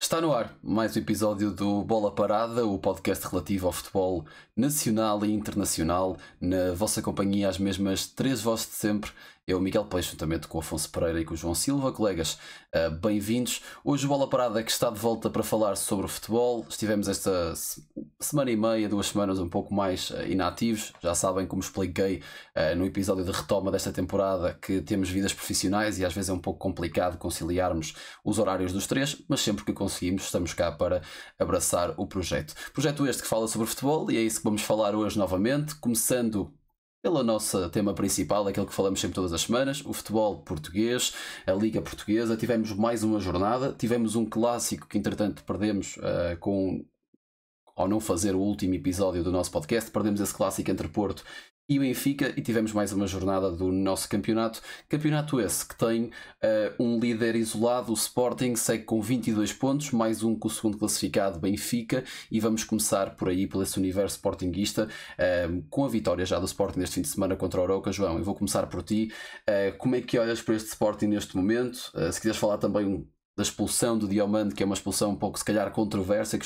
Está no ar mais um episódio do Bola Parada, o podcast relativo ao futebol nacional e internacional. Na vossa companhia, as mesmas três vozes de sempre. Eu, Miguel Peixe, juntamente com o Afonso Pereira e com o João Silva. Colegas, bem-vindos. Hoje o Bola Parada que está de volta para falar sobre o futebol. Estivemos esta semana e meia, 2 semanas um pouco mais inativos. Já sabem, como expliquei no episódio de retoma desta temporada, que temos vidas profissionais e às vezes é um pouco complicado conciliarmos os horários dos três, mas sempre que conseguimos estamos cá para abraçar o projeto. Projeto este que fala sobre futebol e é isso que vamos falar hoje novamente, começando pelo nosso tema principal, aquele que falamos sempre todas as semanas, o futebol português, a Liga Portuguesa. Tivemos mais uma jornada, tivemos um clássico que entretanto perdemos ao não fazer o último episódio do nosso podcast, perdemos esse clássico entre Porto e Benfica e tivemos mais uma jornada do nosso campeonato. Campeonato esse que tem um líder isolado, o Sporting, segue com 22 pontos, mais um com o segundo classificado, Benfica, e vamos começar por aí, por esse universo sportinguista, com a vitória já do Sporting neste fim de semana contra o Arouca. João, eu vou começar por ti. Como é que olhas para este Sporting neste momento? Se quiseres falar também da expulsão do Diomande, que é uma expulsão um pouco se calhar controversa, que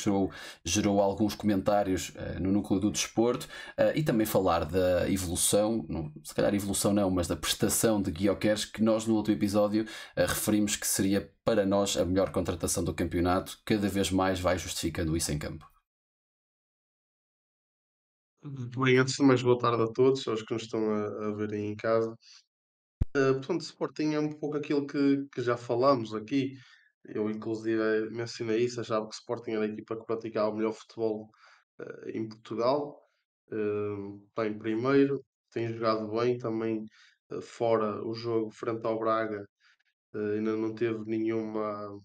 gerou alguns comentários no núcleo do desporto, e também falar da evolução, se calhar evolução não, mas da prestação de Gyökeres, que nós no outro episódio referimos que seria para nós a melhor contratação do campeonato. Cada vez mais vai justificando isso em campo. Bem, antes de mais, boa tarde a todos, aos que nos estão a verem em casa. Portanto, Sporting é um pouco aquilo que já falámos aqui. Eu, inclusive, mencionei isso, achava que o Sporting era a equipa que praticava o melhor futebol em Portugal. Está em primeiro, tem jogado bem também. Fora o jogo frente ao Braga, ainda não teve nenhuma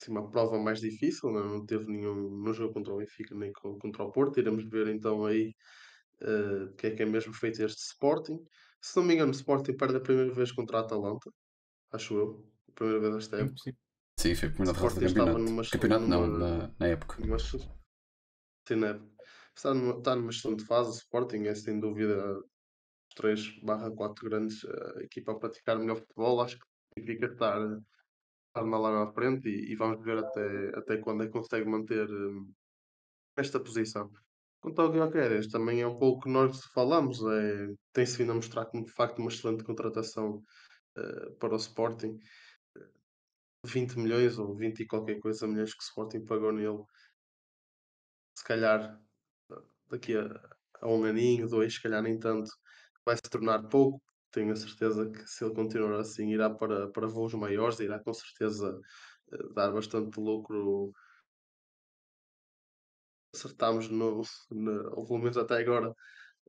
assim, uma prova mais difícil, não teve nenhum no jogo contra o Benfica nem contra o Porto. Iremos ver então aí que é mesmo feito este Sporting. Se não me engano, o Sporting perde a primeira vez contra a Atalanta, acho eu, a primeira vez desta Sim, época. sim. Sim, foi a O primeira derrota do Sporting estava campeonato. numa, Campeonato não, numa, na época. numa, sim, na época. Está numa excelente fase. O Sporting é sem dúvida 3/4 grandes equipa a praticar o melhor futebol. Acho que significa estar lá na frente e vamos ver até quando é que consegue manter esta posição. Quanto ao Gyökeres, também é um pouco o que nós falamos, tem-se vindo a mostrar como de facto uma excelente contratação para o Sporting. 20 milhões ou 20 e qualquer coisa milhões que o Sporting pagou nele, se calhar daqui a um aninho, dois, se calhar nem tanto, vai se tornar pouco. Tenho a certeza que se ele continuar assim, irá para voos maiores, irá com certeza dar bastante lucro. Acertámos ou pelo menos até agora,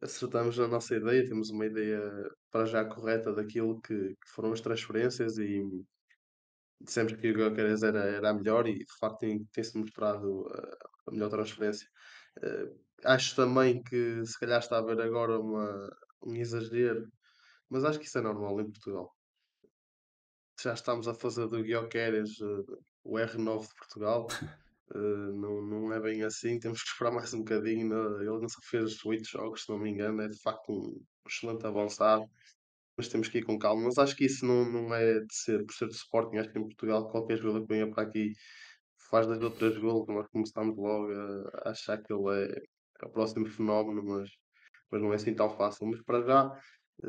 acertamos na nossa ideia, temos uma ideia para já correta daquilo que foram as transferências e dissemos que o Gyökeres era a melhor e de facto tem-se mostrado a melhor transferência. Acho também que se calhar está a haver agora um exagero, mas acho que isso é normal em Portugal. Já estamos a fazer do Gyökeres o R9 de Portugal. Não é bem assim, temos que esperar mais um bocadinho. Ele não só fez 8 jogos, se não me engano, é de facto um excelente avançado, mas temos que ir com calma. Mas acho que isso não é de ser por ser do Sporting. Acho que em Portugal qualquer jogador que venha para aqui faz 2 ou 3 golos, nós começamos logo a achar que ele é o próximo fenómeno, mas não é assim tão fácil. Mas para já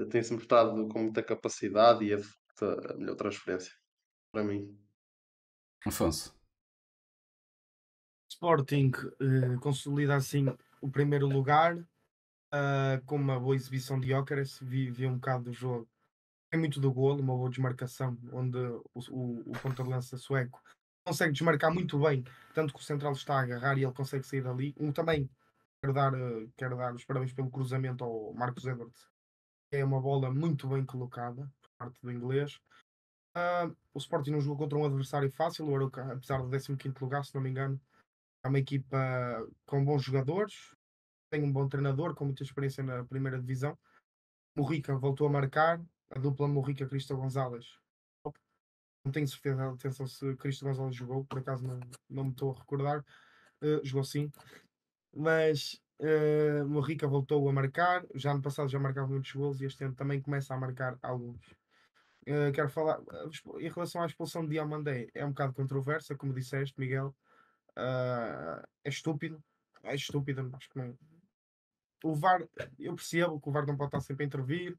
tem-se mostrado com muita capacidade e é de facto a melhor transferência para mim. Afonso. Sporting consolida assim o primeiro lugar com uma boa exibição de Gyökeres. Vi um bocado do jogo. Tem muito do golo, uma boa desmarcação, onde o ponta de lança sueco consegue desmarcar muito bem, tanto que o central está a agarrar e ele consegue sair dali. Também quero dar os parabéns pelo cruzamento ao Marcos Edwards. É uma bola muito bem colocada por parte do inglês. O Sporting não jogou contra um adversário fácil, o Arouca, apesar do 15º lugar, se não me engano. É uma equipa com bons jogadores, tem um bom treinador, com muita experiência na primeira divisão. Morrica voltou a marcar, a dupla Morrica-Cristo Gonzalez. Não tenho certeza atenção se Cristo Gonzalez jogou, por acaso não me estou a recordar. Jogou sim, mas Morrica voltou a marcar. Já no passado já marcava muitos gols e este ano também começa a marcar alguns. Quero falar em relação à expulsão de Diomandé, é um bocado controversa, como disseste, Miguel. É estúpido, acho que não. O VAR, eu percebo que o VAR não pode estar sempre a intervir,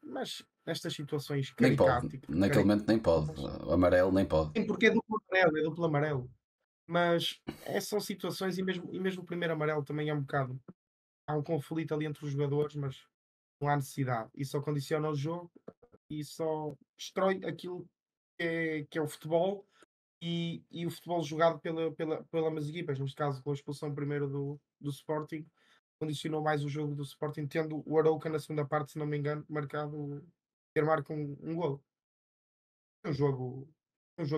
mas nestas situações Nem pode, caricáticas, naquele momento nem pode. O amarelo nem pode. sim, porque é duplo amarelo. Mas são situações, e mesmo o primeiro amarelo também é um bocado. Há um conflito ali entre os jogadores, mas não há necessidade. Isso só condiciona o jogo e só destrói aquilo que é o futebol e o futebol jogado pelas equipas. Neste caso, com a expulsão primeiro do Sporting, condicionou mais o jogo do Sporting, tendo o Arouca na segunda parte, se não me engano, ter marcado um gol. É um jogo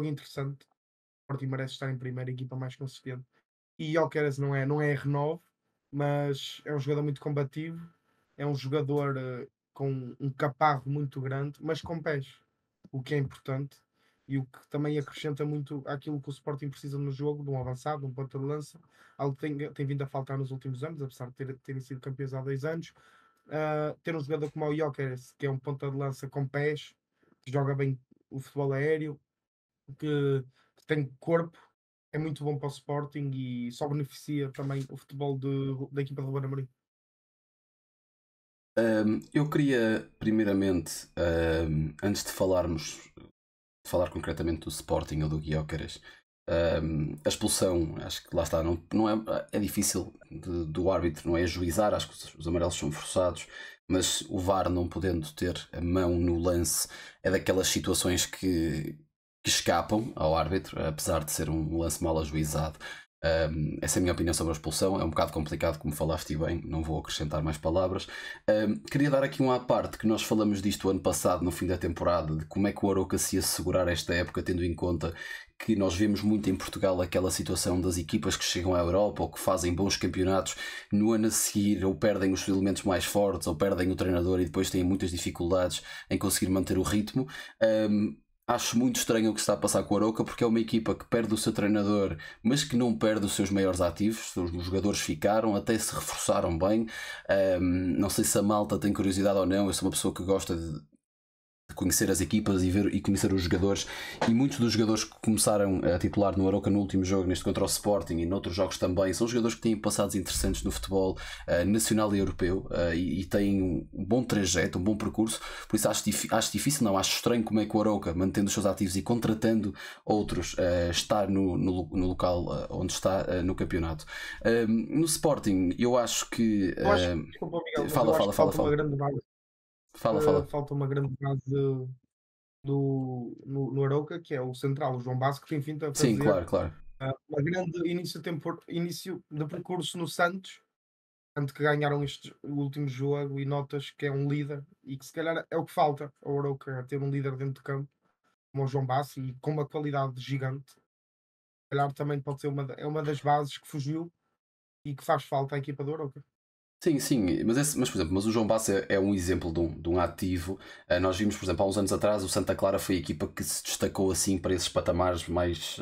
interessante. O Sporting merece estar em primeira, equipa mais consistente. E Gyökeres não é R9, mas é um jogador muito combativo, é um jogador com um caparro muito grande, mas com pés, o que é importante e o que também acrescenta muito àquilo que o Sporting precisa no jogo, de um avançado, de um ponta de lança, algo que tem vindo a faltar nos últimos anos, apesar de terem sido campeões há 2 anos. Ter um jogador como o Gyökeres, que é um ponta de lança com pés, que joga bem o futebol aéreo, que tem corpo, é muito bom para o Sporting e só beneficia também o futebol da equipa de Ruben Amorim. Eu queria, primeiramente, antes de falar concretamente do Sporting ou do Gyökeres, a expulsão, acho que lá está, não é difícil do árbitro, não é ajuizar, acho que os amarelos são forçados, mas o VAR não podendo ter a mão no lance é daquelas situações que escapam ao árbitro, apesar de ser um lance mal ajuizado. Essa é a minha opinião sobre a expulsão. É um bocado complicado, como falaste bem, não vou acrescentar mais palavras. Queria dar aqui um à parte, que nós falamos disto ano passado, no fim da temporada, de como é que o Arouca se ia segurar esta época, tendo em conta que nós vemos muito em Portugal aquela situação das equipas que chegam à Europa ou que fazem bons campeonatos, no ano a seguir ou perdem os elementos mais fortes ou perdem o treinador e depois têm muitas dificuldades em conseguir manter o ritmo. Acho muito estranho o que está a passar com o Arouca, porque é uma equipa que perde o seu treinador, mas que não perde os seus maiores ativos. Os jogadores ficaram, até se reforçaram bem. Não sei se a malta tem curiosidade ou não. Eu sou uma pessoa que gosta de conhecer as equipas e ver e conhecer os jogadores, e muitos dos jogadores que começaram a titular no Arouca no último jogo, neste contra o Sporting e noutros jogos também, são jogadores que têm passados interessantes no futebol nacional e europeu, e têm um bom trajeto, um bom percurso. Por isso acho difícil, não, acho estranho como é que o Arouca, mantendo os seus ativos e contratando outros, está no local onde está no campeonato. No Sporting eu acho que Desculpa, Miguel, mas fala, eu acho que falta uma fala. grande base. Fala. Falta uma grande base no Arouca, que é o central, o João Basco, que tem vindo a Sim, fazer claro. um grande início de percurso no Santos, tanto que ganharam o último jogo e notas que é um líder e que se calhar é o que falta ao Arouca, ter um líder dentro de campo como o João Bassi e com uma qualidade gigante. Se calhar também pode ser uma das bases que fugiu e que faz falta à equipa do Arouca. Sim, mas por exemplo, o João Bassa é um exemplo de um ativo. Nós vimos, por exemplo, há uns anos atrás, o Santa Clara foi a equipa que se destacou assim para esses patamares mais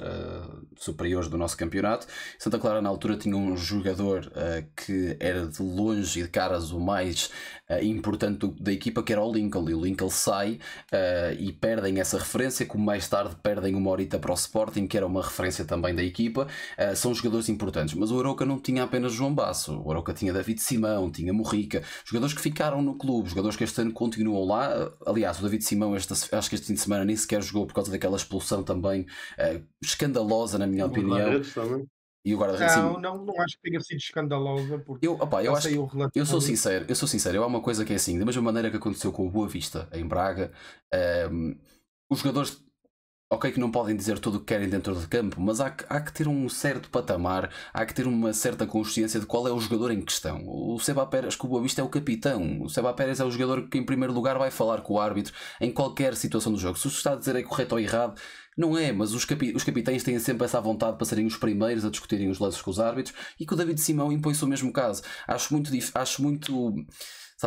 superiores do nosso campeonato. Santa Clara na altura tinha um jogador que era de longe e de caras o mais importante da equipa, que era o Lincoln, e o Lincoln sai e perdem essa referência, como mais tarde perdem uma horita para o Sporting, que era uma referência também da equipa. São jogadores importantes, mas o Arouca não tinha apenas João Basso, o Arouca tinha David Simão, tinha Morrica, jogadores que ficaram no clube, jogadores que este ano continuam lá. Aliás, o David Simão acho que este fim de semana nem sequer jogou por causa daquela expulsão também escandalosa, na minha opinião. E o guarda-redes, não acho que tenha sido escandalosa, porque eu acho saiu o relatório. eu sou sincero, há uma coisa que é assim, da mesma maneira que aconteceu com o Boa Vista em Braga, os jogadores, ok, que não podem dizer tudo o que querem dentro de campo, mas há que ter um certo patamar, há que ter uma certa consciência de qual é o jogador em questão. O Seba Pérez, que o Boa Vista é o capitão, o Seba Pérez é o jogador que em primeiro lugar vai falar com o árbitro em qualquer situação do jogo. Se o que está a dizer é correto ou errado, não é, mas os capitães têm sempre essa vontade para serem os primeiros a discutirem os lances com os árbitros, e que o David Simão impõe-se o mesmo caso. Acho muito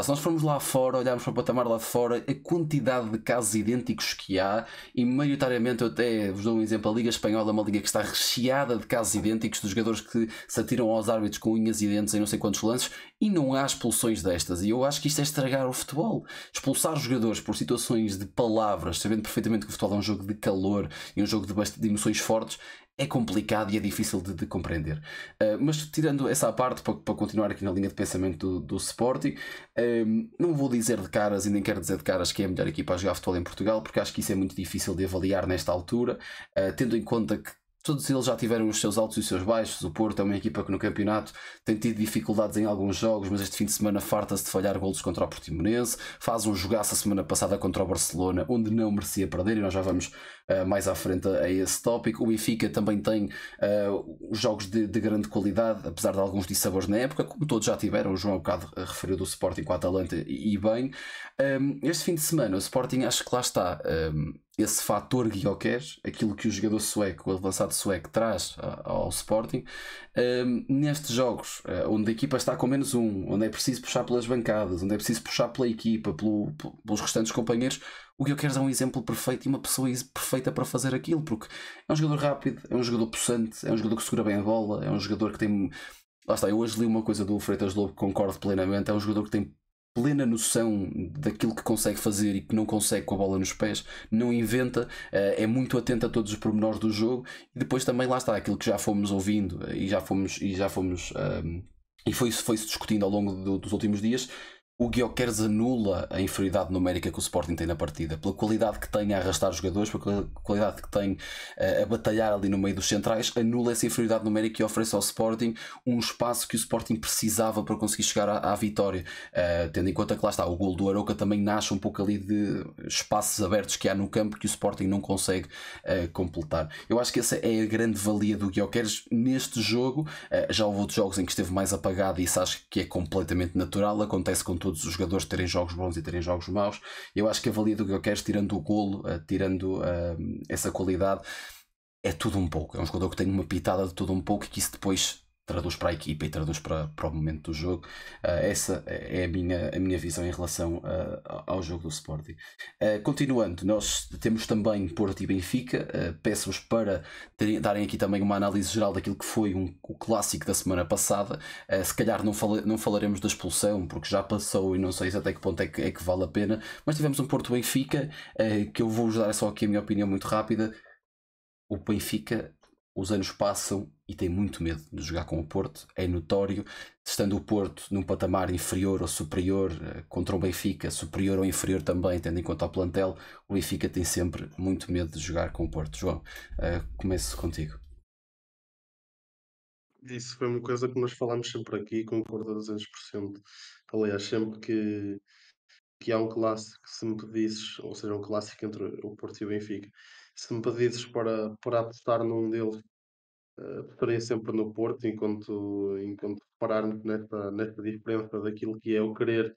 Se nós formos lá fora, olharmos para o patamar lá de fora, a quantidade de casos idênticos que há, e maioritariamente eu até vos dou um exemplo, a Liga Espanhola é uma liga que está recheada de casos idênticos, de jogadores que se atiram aos árbitros com unhas e dentes em não sei quantos lances, e não há expulsões destas. E eu acho que isto é estragar o futebol. Expulsar jogadores por situações de palavras, sabendo perfeitamente que o futebol é um jogo de calor e um jogo de emoções fortes, é complicado e é difícil de compreender. Mas tirando essa parte, para continuar aqui na linha de pensamento do Sporting, não vou dizer de caras e nem quero dizer de caras que é a melhor equipa a jogar futebol em Portugal, porque acho que isso é muito difícil de avaliar nesta altura, tendo em conta que todos eles já tiveram os seus altos e os seus baixos. O Porto é uma equipa que no campeonato tem tido dificuldades em alguns jogos, mas este fim de semana farta-se de falhar golos contra o Portimonense, faz um jogaço a semana passada contra o Barcelona, onde não merecia perder, e nós já vamos mais à frente a esse tópico. O Benfica também tem jogos de grande qualidade, apesar de alguns dissabores na época, como todos já tiveram. O João há um bocado referiu do Sporting com a Atalanta e bem. Este fim de semana o Sporting, acho que lá está esse fator Gyökeres, aquilo que o jogador sueco, o avançado sueco, traz ao Sporting, nestes jogos onde a equipa está com -1, onde é preciso puxar pelas bancadas, onde é preciso puxar pela equipa, pelos restantes companheiros. O Gyökeres é um exemplo perfeito e uma pessoa perfeita para fazer aquilo, porque é um jogador rápido, é um jogador possante, é um jogador que segura bem a bola, é um jogador que tem. Lá está, eu hoje li uma coisa do Freitas Lobo que concordo plenamente. É um jogador que tem plena noção daquilo que consegue fazer e que não consegue com a bola nos pés, não inventa, é muito atento a todos os pormenores do jogo, e depois também lá está aquilo que já fomos ouvindo e foi-se discutindo ao longo dos últimos dias. O Gyökeres anula a inferioridade numérica que o Sporting tem na partida, pela qualidade que tem a arrastar jogadores, pela qualidade que tem a batalhar ali no meio dos centrais. Anula essa inferioridade numérica e oferece ao Sporting um espaço que o Sporting precisava para conseguir chegar à vitória, tendo em conta que lá está, o gol do Arouca também nasce um pouco ali de espaços abertos que há no campo que o Sporting não consegue completar. Eu acho que essa é a grande valia do Gyökeres neste jogo. Já houve outros jogos em que esteve mais apagado, e isso acho que é completamente natural, acontece com todos os jogadores terem jogos bons e terem jogos maus. Eu acho que a valia do Gyökeres, tirando o golo, tirando essa qualidade, é tudo um pouco. É um jogador que tem uma pitada de tudo um pouco, e que isso depois traduz para a equipa e traduz para o momento do jogo. Essa é a minha visão em relação ao jogo do Sporting. Continuando, nós temos também Porto e Benfica. Peço-vos para darem aqui também uma análise geral daquilo que foi o clássico da semana passada. Se calhar não falaremos da expulsão, porque já passou e não sei até que ponto é que vale a pena, mas tivemos um Porto-Benfica, que eu vou-vos dar só aqui a minha opinião muito rápida. O Benfica, os anos passam e tem muito medo de jogar com o Porto, é notório. Estando o Porto num patamar inferior ou superior contra o Benfica, superior ou inferior também, tendo em conta o plantel, o Benfica tem sempre muito medo de jogar com o Porto. João, começo contigo. Isso foi uma coisa que nós falámos sempre aqui e concordo a 200%. Aliás, sempre que há um clássico, se me pedisses, ou seja, um clássico entre o Porto e o Benfica, se me pedisses para apostar num deles, apostaria sempre no Porto, enquanto repararmos nesta diferença daquilo que é o querer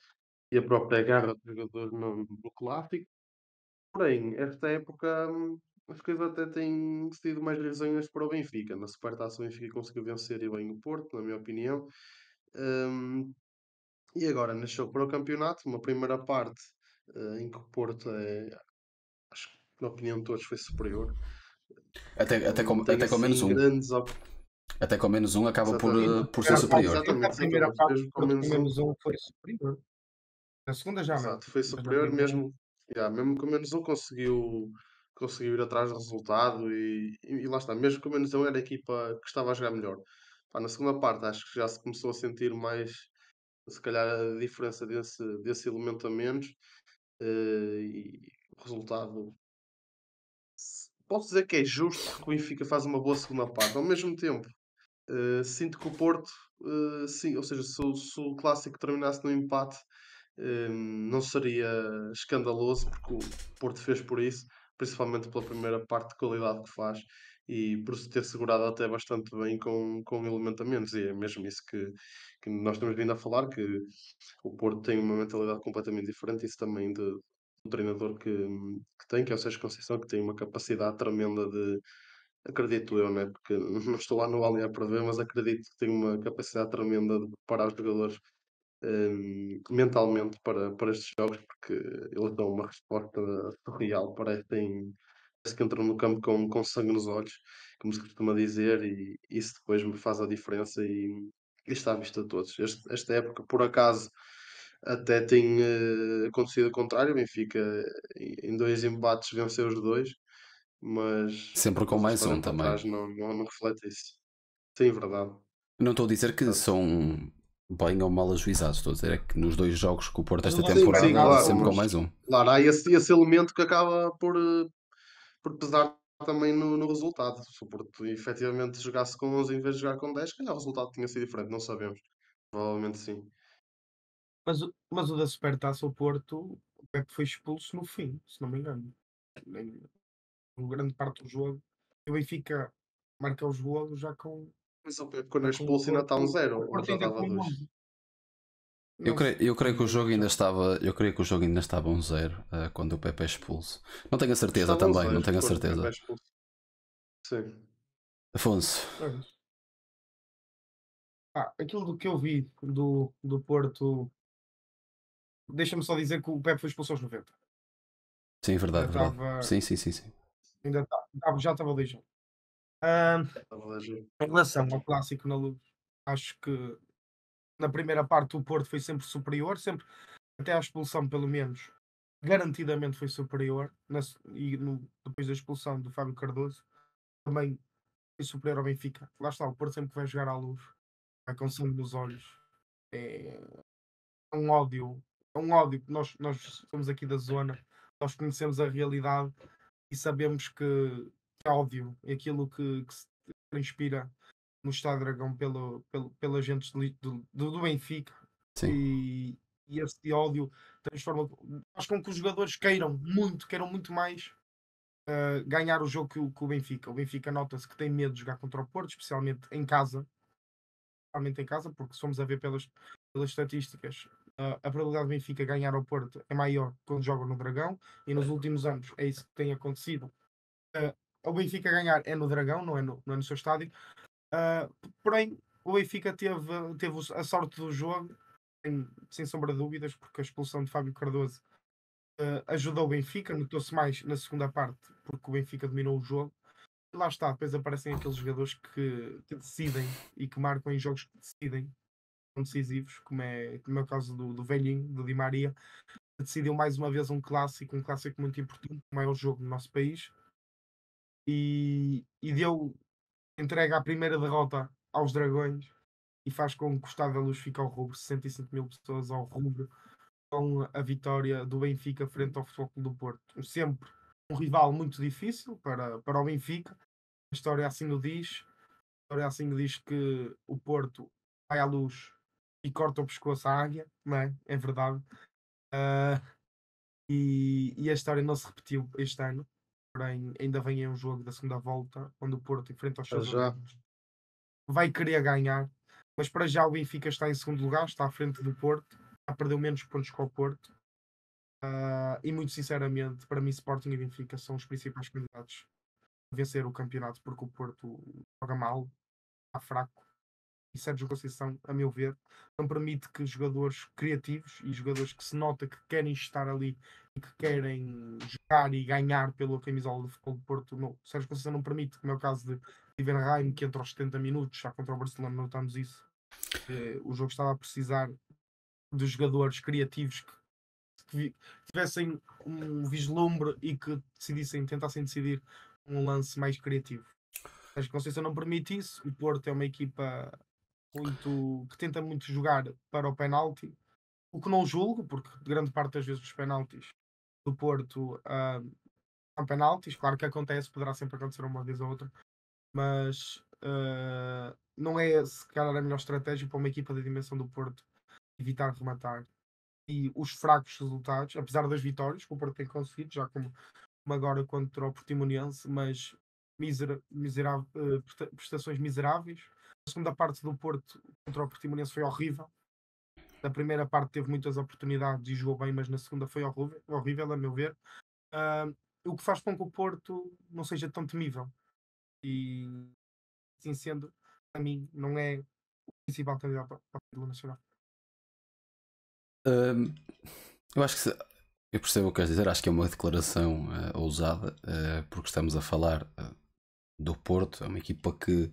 e a própria garra dos jogadores no clássico. Porém, esta época, as coisas até têm sido mais risonhas para o Benfica. Na Supertaça, o Benfica conseguiu vencer e bem o Porto, na minha opinião. Hum, e agora, neste jogo para o campeonato, uma primeira parte em que o Porto acho que na opinião de todos foi superior. Até Não com, tem até com menos assim um. grandes Até com -1 acaba exatamente. por ser superior. A primeira Exatamente. parte Mesmo do com Porto com menos um, -1 foi superior. Na segunda já não, exato, foi mas na superior primeira. mesmo. Mesmo com menos um conseguiu ir atrás do resultado e lá está. Mesmo com menos um era a equipa que estava a jogar melhor. Pá, na segunda parte acho que já se começou a sentir mais, se calhar, a diferença desse elemento a menos, e o resultado posso dizer que é justo porque o Benfica faz uma boa segunda parte. Ao mesmo tempo, sinto que o Porto, sim, ou seja, se o clássico terminasse no empate, não seria escandaloso, porque o Porto fez por isso, principalmente pela primeira parte de qualidade que faz e por se ter segurado até bastante bem com o elemento a menos. E é mesmo isso que nós temos vindo a falar, que o Porto tem uma mentalidade completamente diferente, isso também do treinador que tem, que é o Sérgio Conceição, que tem uma capacidade tremenda de, acredito eu, né? Porque não estou lá no Allianz para ver, mas acredito que tem uma capacidade tremenda de preparar os jogadores mentalmente para estes jogos, porque eles dão uma resposta surreal, parece que entram no campo com sangue nos olhos, como se costuma dizer, e isso depois me faz a diferença e está à vista de todos. Esta época, por acaso, até tem acontecido o contrário, o Benfica em dois embates venceu os dois, Sempre com mas a mais história um para também. trás não reflete isso. Sim, verdade. Não estou a dizer que Verdade. são bem ou mal ajuizados, estou a dizer é que nos dois jogos que o Porto Mas esta lá Sim, está, sim, temporada, claro, sempre com mas mais um. claro, há esse elemento que acaba por pesar também no resultado. Se o Porto efetivamente jogasse com 11 em vez de jogar com 10, se calhar o resultado tinha sido diferente, não sabemos. Provavelmente sim. mas o da Supertaça, o Porto, o Pepe foi expulso no fim, se não me engano. Nem, grande parte do jogo. E o Benfica marca os golos Mas o Pepe, quando é já com o expulso, ainda está um Porto. zero O ou Porto já ainda estava com 2. 11. Não Eu sei, creio que o jogo ainda já. estava. Eu creio que o jogo ainda estava 1-0 quando o Pepe é expulso. Não tenho a certeza Estava um também, não zero tenho a quando o Pepe é certeza. expulso. Sim. Afonso, Pois. Aquilo do que eu vi do Porto, deixa-me só dizer que o Pepe foi expulso aos 90. sim, Ainda verdade, verdade. estava. Sim, sim, sim, sim. Já estava lixo. Ah, Estava a agir. Em relação ao clássico na Luz, acho que na primeira parte o Porto foi sempre superior, sempre até à expulsão, pelo menos, garantidamente foi superior. Depois da expulsão do Fábio Cardoso, também foi superior ao Benfica. Lá está, o Porto sempre que vai jogar à Luz, vai com sangue nos olhos. É um ódio, é um ódio que nós somos aqui da zona, nós conhecemos a realidade e sabemos que é óbvio, é aquilo que se inspira no Estado Dragão pela gente do Benfica Sim, e esse ódio transforma, faz com que os jogadores queiram muito mais ganhar o jogo que o Benfica. O Benfica nota-se que tem medo de jogar contra o Porto, especialmente em casa, porque se formos a ver pelas estatísticas, a probabilidade do Benfica ganhar ao Porto é maior quando joga no Dragão, e nos últimos anos é isso que tem acontecido. Uh, o Benfica ganhar é no Dragão, não é no seu estádio. Uh, Porém, o Benfica teve a sorte do jogo, sem sombra de dúvidas, porque a expulsão de Fábio Cardoso ajudou o Benfica, notou-se mais na segunda parte, porque o Benfica dominou o jogo. E lá está, depois aparecem aqueles jogadores que decidem e que marcam em jogos que decidem, são decisivos, como é o caso do velhinho, do Di Maria, que decidiu mais uma vez um clássico muito importante, o maior jogo no nosso país, e deu entrega a primeira derrota aos Dragões e faz com que o Estádio da Luz fique ao rubro, 65 mil pessoas ao rubro, com a vitória do Benfica frente ao Futebol Clube do Porto. Sempre um rival muito difícil para o Benfica, a história assim o diz. A história assim o diz que o Porto vai à Luz e corta o pescoço à águia, não é? É verdade. Ah, e a história não se repetiu este ano, porém ainda vem aí um jogo da segunda volta, onde o Porto enfrenta os Para seus já. adeptos. Vai querer ganhar, mas para já o Benfica está em segundo lugar, está à frente do Porto, já perdeu menos pontos que o Porto. E muito sinceramente, para mim, Sporting e Benfica são os principais candidatos a vencer o campeonato, porque o Porto joga mal, está fraco. E Sérgio Conceição, a meu ver, não permite que jogadores criativos e jogadores que se nota que querem estar ali e que querem jogar e ganhar pela camisola do Futebol do Porto, não. Sérgio Conceição não permite, como é o caso de Ivenheim, que entra aos 70 minutos, já contra o Barcelona notamos isso. O jogo estava a precisar de jogadores criativos que tivessem um vislumbre e que tentassem decidir um lance mais criativo. Sérgio Conceição não permite isso. O Porto é uma equipa que tenta muito jogar para o penalti, o que não julgo, porque grande parte das vezes os penaltis do Porto são penaltis, claro que acontece, poderá sempre acontecer uma vez ou outra, mas não é se calhar a melhor estratégia para uma equipa da dimensão do Porto evitar rematar. E os fracos resultados, apesar das vitórias que o Porto tem conseguido, já como agora contra o Portimonense, mas prestações miseráveis. A segunda parte do Porto contra o Portimonense foi horrível. Na primeira parte teve muitas oportunidades e jogou bem, mas na segunda foi horrível a meu ver. Ah, o que faz com que o Porto não seja tão temível. E assim sendo, a mim, não é o principal candidato ao título nacional. Eu acho que eu percebo o que queres dizer, acho que é uma declaração ousada, porque estamos a falar do Porto, é uma equipa que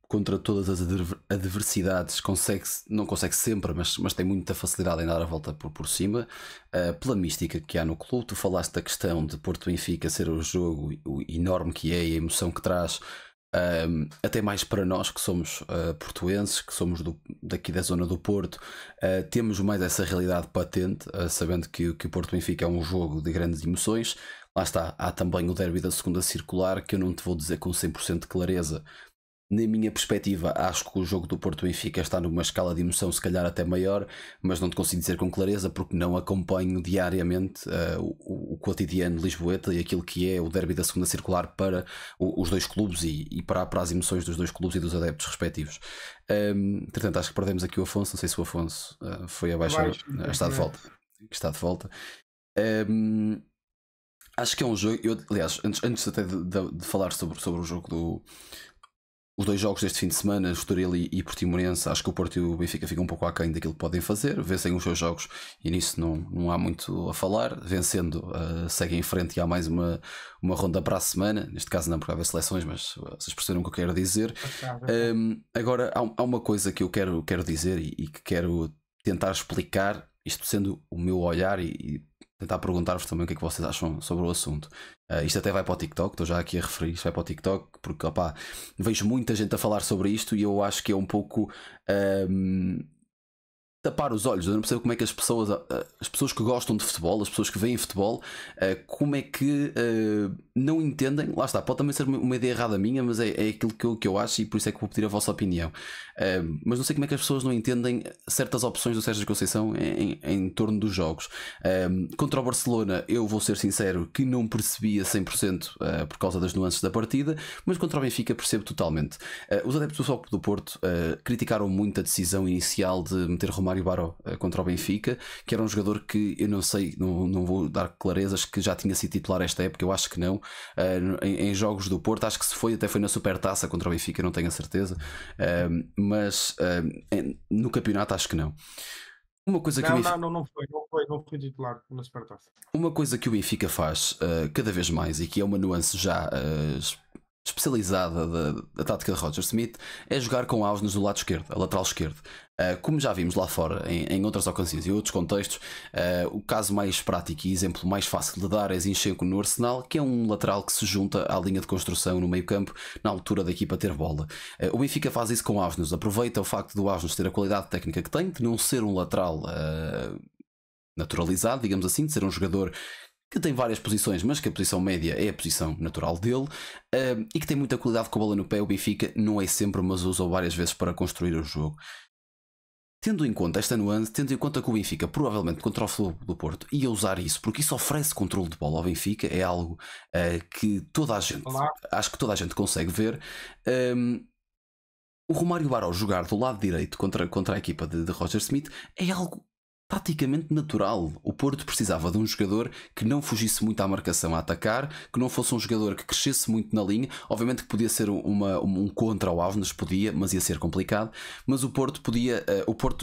contra todas as adversidades não consegue sempre, mas tem muita facilidade em dar a volta por cima, pela mística que há no clube. Tu falaste da questão de Porto Benfica ser o jogo o enorme que é e a emoção que traz. Até mais para nós que somos portuenses, que somos daqui da zona do Porto, temos mais essa realidade patente, sabendo que o Porto Benfica é um jogo de grandes emoções. Lá está, há também o derby da segunda circular, que eu não te vou dizer com 100% de clareza. Na minha perspectiva, acho que o jogo do Porto Benfica está numa escala de emoção se calhar até maior, mas não te consigo dizer com clareza porque não acompanho diariamente o cotidiano lisboeta e aquilo que é o derby da segunda circular para os dois clubes e para as emoções dos dois clubes e dos adeptos respectivos. Portanto, acho que perdemos aqui o Afonso. Não sei se o Afonso foi abaixo. Está de volta. Está de volta. Acho que é um jogo. Aliás, antes até de falar sobre o jogo os dois jogos deste fim de semana, Estoril e Portimonense, acho que o Porto e o Benfica ficam um pouco aquém daquilo que podem fazer. Vencem os seus jogos e nisso não há muito a falar. Vencendo, seguem em frente e há mais uma ronda para a semana. Neste caso não, porque há seleções, mas vocês perceberam o que eu quero dizer. Agora, há uma coisa que eu quero dizer e que quero tentar explicar, isto sendo o meu olhar e tentar perguntar-vos também o que é que vocês acham sobre o assunto. Isto até vai para o TikTok, estou já aqui a referir, isto vai para o TikTok, porque vejo muita gente a falar sobre isto e eu acho que é um pouco tapar os olhos. Eu não percebo como é que as pessoas que gostam de futebol, as pessoas que veem futebol, como é que não entendem. Lá está, pode também ser uma ideia errada minha, mas é aquilo que eu acho e por isso é que vou pedir a vossa opinião. Mas não sei como é que as pessoas não entendem certas opções do Sérgio Conceição em torno dos jogos. Contra o Barcelona, eu vou ser sincero que não percebi a 100% por causa das nuances da partida, mas contra o Benfica percebo totalmente. Os adeptos do Futebol do Porto criticaram muito a decisão inicial de meter Romário Baró contra o Benfica, que era um jogador que eu não sei, não vou dar clarezas, que já tinha sido titular esta época, eu acho que não. Em jogos do Porto, acho que até foi na Supertaça contra o Benfica, não tenho a certeza, mas no campeonato acho que não. Uma coisa que não foi titular na Supertaça. Uma coisa que o Benfica faz cada vez mais e que é uma nuance já especializada da tática de Roger Smith é jogar com Ausnes do lado esquerdo, a lateral esquerdo. Como já vimos lá fora em outras ocasiões e outros contextos, o caso mais prático e exemplo mais fácil de dar é Zinchenko no Arsenal, que é um lateral que se junta à linha de construção no meio campo na altura da equipa ter bola. O Benfica faz isso com Ausnes, aproveita o facto do Ausnes ter a qualidade técnica que tem, de não ser um lateral naturalizado, digamos assim, de ser um jogador que tem várias posições, mas que a posição média é a posição natural dele, e que tem muita qualidade com a bola no pé. O Benfica não é sempre, mas usou várias vezes para construir o jogo. Tendo em conta esta nuance, tendo em conta que o Benfica provavelmente contra o Futebol do Porto ia usar isso, porque isso oferece controle de bola ao Benfica, é algo que toda a gente, acho que toda a gente consegue ver. O Romário Baró jogar do lado direito contra a equipa de Roger Smith é algo praticamente natural. O Porto precisava de um jogador que não fugisse muito à marcação a atacar, que não fosse um jogador que crescesse muito na linha. Obviamente que podia ser um contra o Ausnes, podia, mas ia ser complicado. Mas o Porto podia,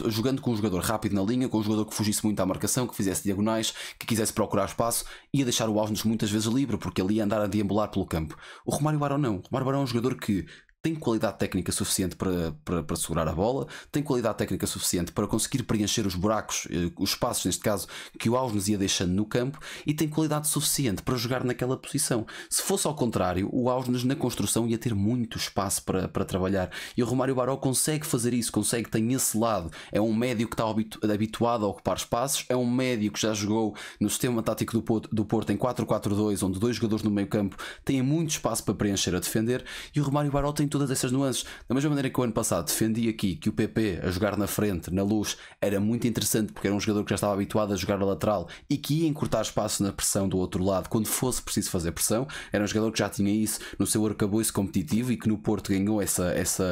jogando com um jogador rápido na linha, com um jogador que fugisse muito à marcação, que fizesse diagonais, que quisesse procurar espaço, ia deixar o Ausnes muitas vezes livre, porque ele ia andar a deambular pelo campo. O Romário Baró não. O Romário Baró é um jogador que tem qualidade técnica suficiente para segurar a bola, tem qualidade técnica suficiente para conseguir preencher os buracos, os espaços, neste caso, que o Ausnes ia deixando no campo, e tem qualidade suficiente para jogar naquela posição. Se fosse ao contrário, o Ausnes na construção ia ter muito espaço para trabalhar, e o Romário Baró consegue fazer isso, tem esse lado. É um médio que está habituado a ocupar espaços, é um médio que já jogou no sistema tático do Porto em 4-4-2, onde dois jogadores no meio campo têm muito espaço para preencher a defender, e o Romário Baró tem todas essas nuances. Da mesma maneira que o ano passado defendi aqui que o PP a jogar na frente, na luz, era muito interessante porque era um jogador que já estava habituado a jogar a lateral e que ia encurtar espaço na pressão do outro lado quando fosse preciso fazer pressão. Era um jogador que já tinha isso no seu arcabouço competitivo e que no Porto ganhou essa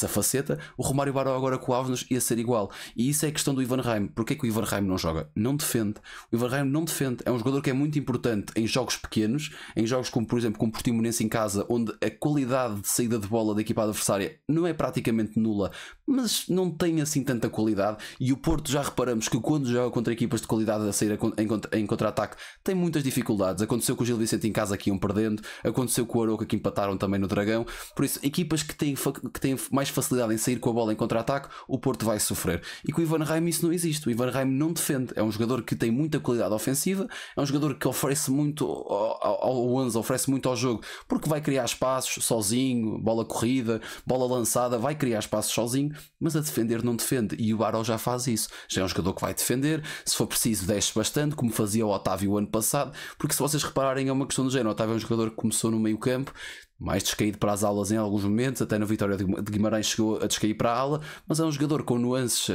faceta. O Romário Baró agora com o Ausnes ia ser igual. E isso é a questão do Ivan Reim. Porquê que o Ivan Reim não joga? Não defende. O Ivan Reim não defende. É um jogador que é muito importante em jogos pequenos, em jogos como, por exemplo, com o Portimonense em casa, onde a qualidade de saída de bola bola da equipa adversária não é praticamente nula, mas não tem assim tanta qualidade. E o Porto, já reparamos que quando joga contra equipas de qualidade a sair em contra-ataque, tem muitas dificuldades. Aconteceu com o Gil Vicente em casa, que iam perdendo, aconteceu com o Arouca, que empataram também no Dragão. Por isso, equipas que têm mais facilidade em sair com a bola em contra-ataque, o Porto vai sofrer. E com o Ivan Reim isso não existe. O Ivan Reim não defende. É um jogador que tem muita qualidade ofensiva, é um jogador que oferece muito ao 11, oferece muito ao jogo, porque vai criar espaços sozinho, bola corrida, bola lançada, vai criar espaços sozinho, mas a defender não defende. E o Baró já faz isso. Já é um jogador que vai defender, se for preciso desce bastante, como fazia o Otávio o ano passado, porque se vocês repararem é uma questão do género. O Otávio é um jogador que começou no meio campo, mais descaído para as alas em alguns momentos, até na Vitória de Guimarães chegou a descair para a ala, mas é um jogador com nuances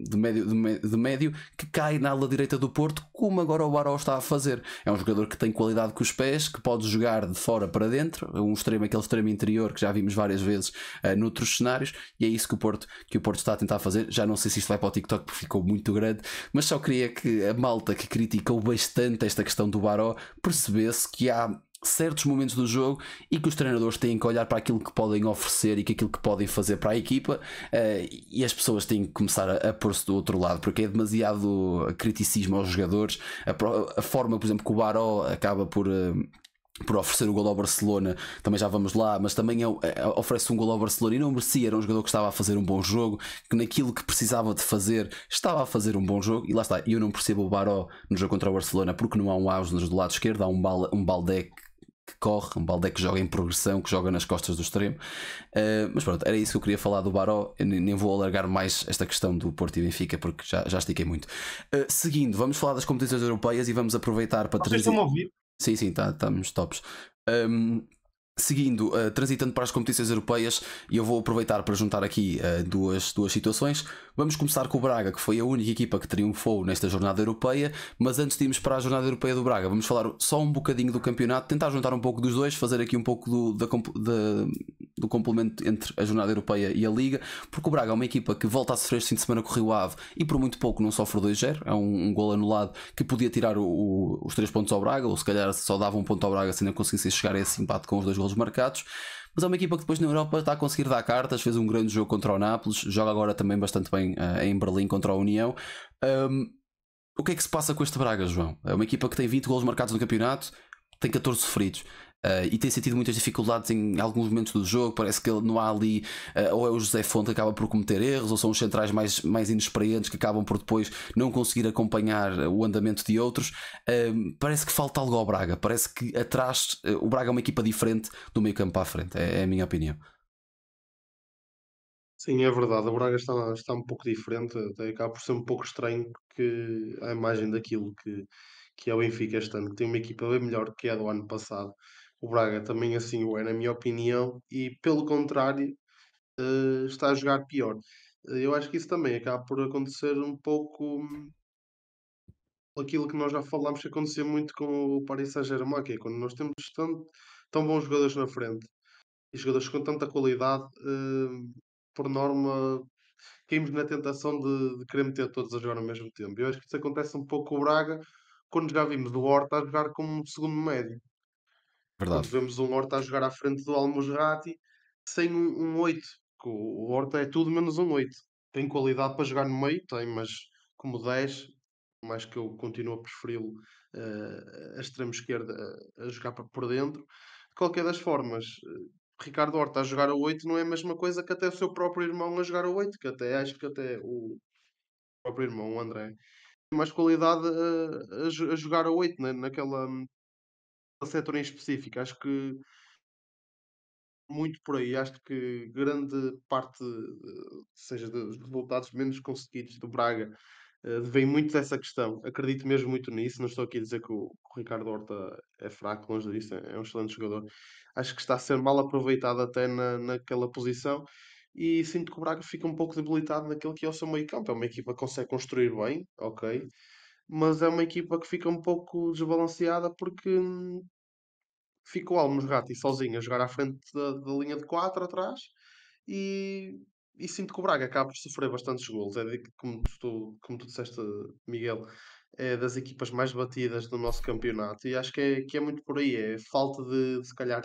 de médio que cai na ala direita do Porto, como agora o Baró está a fazer. É um jogador que tem qualidade com os pés, que pode jogar de fora para dentro, aquele extremo interior que já vimos várias vezes noutros cenários, e é isso que o Porto está a tentar fazer. Já não sei se isto vai para o TikTok porque ficou muito grande, mas só queria que a malta que criticou bastante esta questão do Baró percebesse que há certos momentos do jogo e que os treinadores têm que olhar para aquilo que podem oferecer e que aquilo que podem fazer para a equipa, e as pessoas têm que começar a pôr-se do outro lado, porque é demasiado criticismo aos jogadores. A forma, por exemplo, que o Baró acaba por oferecer o gol ao Barcelona, também já vamos lá, mas também oferece um gol ao Barcelona e não merecia. Era um jogador que estava a fazer um bom jogo, que naquilo que precisava de fazer estava a fazer um bom jogo, e lá está. Eu não percebo o Baró no jogo contra o Barcelona porque não há um Ausnes do lado esquerdo, há um Baldé que corre, um Baldé que joga em progressão, que joga nas costas do extremo. Mas pronto, era isso que eu queria falar do Baró. Eu nem vou alargar mais esta questão do Porto e Benfica porque já estiquei muito. Seguindo, vamos falar das competições europeias e vamos aproveitar para Vocês estão a ouvir? Sim, estamos tops. Seguindo, transitando para as competições europeias, e eu vou aproveitar para juntar aqui duas situações. Vamos começar com o Braga, que foi a única equipa que triunfou nesta jornada europeia. Mas antes de irmos para a jornada europeia do Braga, vamos falar só um bocadinho do campeonato, tentar juntar um pouco dos dois, fazer aqui um pouco do complemento entre a jornada europeia e a Liga, porque o Braga é uma equipa que volta a sofrer este fim de semana com o Rio Ave e por muito pouco não sofre 2-0. É um gol anulado que podia tirar os 3 pontos ao Braga, ou se calhar só dava um ponto ao Braga se ainda conseguisse chegar a esse empate com os 2 golos marcados. Mas é uma equipa que depois na Europa está a conseguir dar cartas, fez um grande jogo contra o Nápoles, joga agora também bastante bem em Berlim contra a União. O que é que se passa com este Braga, João? É uma equipa que tem 20 golos marcados no campeonato, tem 14 sofridos. E tem sentido muitas dificuldades em alguns momentos do jogo. Parece que não há ali, ou é o José Fonte que acaba por cometer erros, ou são os centrais mais inexperientes que acabam por depois não conseguir acompanhar o andamento de outros. Parece que falta algo ao Braga. Parece que atrás o Braga é uma equipa diferente do meio campo para a frente. É a minha opinião. Sim, é verdade. O Braga está um pouco diferente, até acaba por ser um pouco estranho, porque a imagem daquilo que é o Benfica este ano, que tem uma equipa bem melhor que a do ano passado. O Braga também assim o é, na minha opinião, e pelo contrário, está a jogar pior. Eu acho que isso também acaba por acontecer um pouco aquilo que nós já falámos que acontecia muito com o Paris Saint-Germain, que é quando nós temos tão bons jogadores na frente e jogadores com tanta qualidade, por norma caímos na tentação de querer meter todos a jogar ao mesmo tempo. Eu acho que isso acontece um pouco com o Braga, quando já vimos o Horta a jogar como segundo médio. Quando Verdade. vemos um Horta a jogar à frente do Al-Musrati sem um 8. O Horta é tudo menos um 8. Tem qualidade para jogar no meio, tem, mas como 10, mais que eu continuo a preferi-lo a extremo esquerda a jogar por dentro. De qualquer das formas, Ricardo Horta a jogar a 8 não é a mesma coisa que até o seu próprio irmão a jogar a 8, que até acho que até o próprio irmão, o André, tem mais qualidade a jogar a 8 naquela setor em específico. Acho que muito por aí. Acho que grande parte, seja dos resultados menos conseguidos do Braga, vem muito dessa questão. Acredito mesmo muito nisso. Não estou aqui a dizer que o Ricardo Horta é fraco, longe disso, é um excelente jogador. Acho que está a ser mal aproveitado até naquela posição. E sinto que o Braga fica um pouco debilitado naquilo que é o seu meio campo. É uma equipa que consegue construir bem, ok, mas é uma equipa que fica um pouco desbalanceada porque fica o Al-Musrati sozinho a jogar à frente da linha de 4 atrás e, e sinto que o Braga acaba por sofrer bastantes golos. Como tu disseste, Miguel, é das equipas mais batidas do nosso campeonato e acho que é muito por aí. É falta se calhar,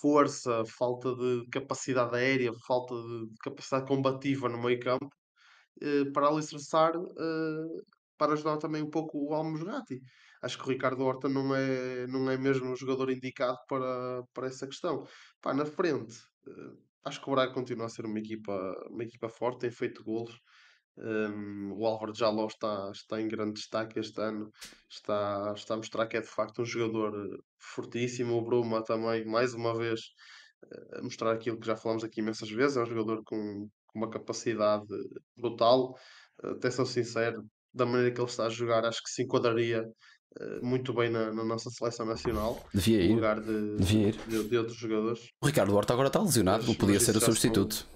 força, falta de capacidade aérea, falta de capacidade combativa no meio campo, para alicerçar, para ajudar também um pouco o Al-Musrati. Acho que o Ricardo Horta não é mesmo o jogador indicado para essa questão. Pá, na frente, acho que o Braga continua a ser uma equipa forte, tem feito golos. O Álvaro Jaló está em grande destaque este ano, está a mostrar que é de facto um jogador fortíssimo. O Bruma também, mais uma vez, a mostrar aquilo que já falamos aqui imensas vezes. É um jogador com uma capacidade brutal. Até sou sincero, da maneira que ele está a jogar, acho que se enquadraria muito bem na nossa seleção nacional, Devia no ir, lugar de, devia ir. de, de outros jogadores. O Ricardo Horta agora está lesionado, não Mas podia ser isso o já são. substituto.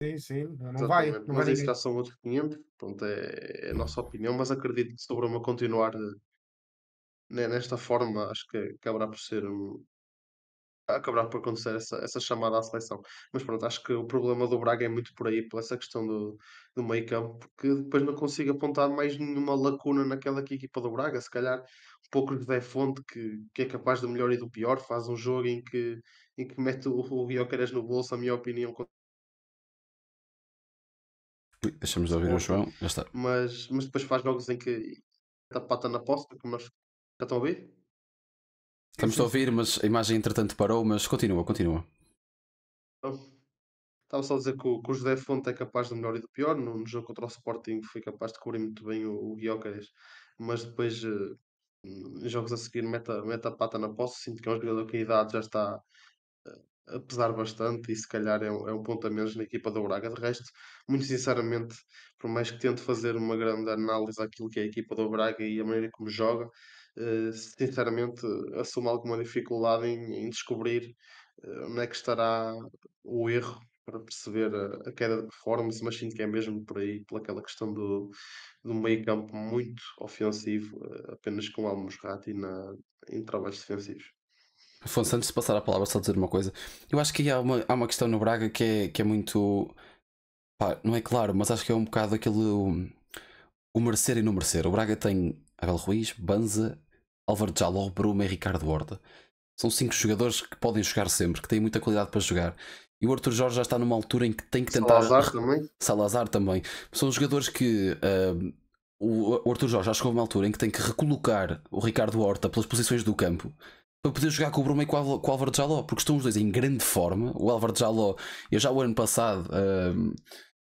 Sim, Exatamente, não vai mas isso ninguém. já são outros 500, pronto, é a nossa opinião, mas acredito que se o Bruma continuar nesta forma, acho que acabará por ser acabará por acontecer essa chamada à seleção. Mas pronto, acho que o problema do Braga é muito por aí, por essa questão do meio campo, porque depois não consigo apontar mais nenhuma lacuna naquela que a equipa do Braga, se calhar um pouco de José Fonte, que é capaz do melhor e do pior, faz um jogo em que mete o Gyökeres no bolso, a minha opinião, contra Ui, o deixamos de ouvir o Sporting, João, já está. mas depois faz jogos em que mete a pata na posta, como nós já estão a ouvir? Sim, Estamos a sim, ouvir, sim. mas a imagem entretanto parou, mas continua, continua. Então, estava só a dizer que o José Fonte é capaz do melhor e do pior. No jogo contra o Sporting foi capaz de cobrir muito bem o Gyökeres, mas depois, em jogos a seguir, mete a pata na posse. Sinto que é um jogador que a idade já está a pesar bastante e se calhar é um ponto a menos na equipa do Braga. De resto, muito sinceramente, por mais que tente fazer uma grande análise àquilo que é a equipa do Braga e a maneira como joga, sinceramente assumo alguma dificuldade em descobrir onde é que estará o erro para perceber a queda de performance, mas sinto que é mesmo por aí, pelaquela questão do meio campo muito ofensivo, apenas com Al-Musrati em trabalhos defensivos. Afonso, antes de passar a palavra, só dizer uma coisa. Eu acho que há uma questão no Braga que é muito. Pá, não é claro, mas acho que é um bocado aquele. O merecer e não merecer. O Braga tem Abel Ruiz, Banza, Álvaro Jaló, Bruma e Ricardo Horta. São 5 jogadores que podem jogar sempre, que têm muita qualidade para jogar. E o Arthur Jorge já está numa altura em que tem que tentar. Salazar também. Salazar também. São jogadores que. O Arthur Jorge já chegou a uma altura em que tem que recolocar o Ricardo Horta pelas posições do campo para poder jogar com o Bruma e com o Álvaro Jaló, porque estão os dois em grande forma. O Álvaro Jaló, eu já o ano passado.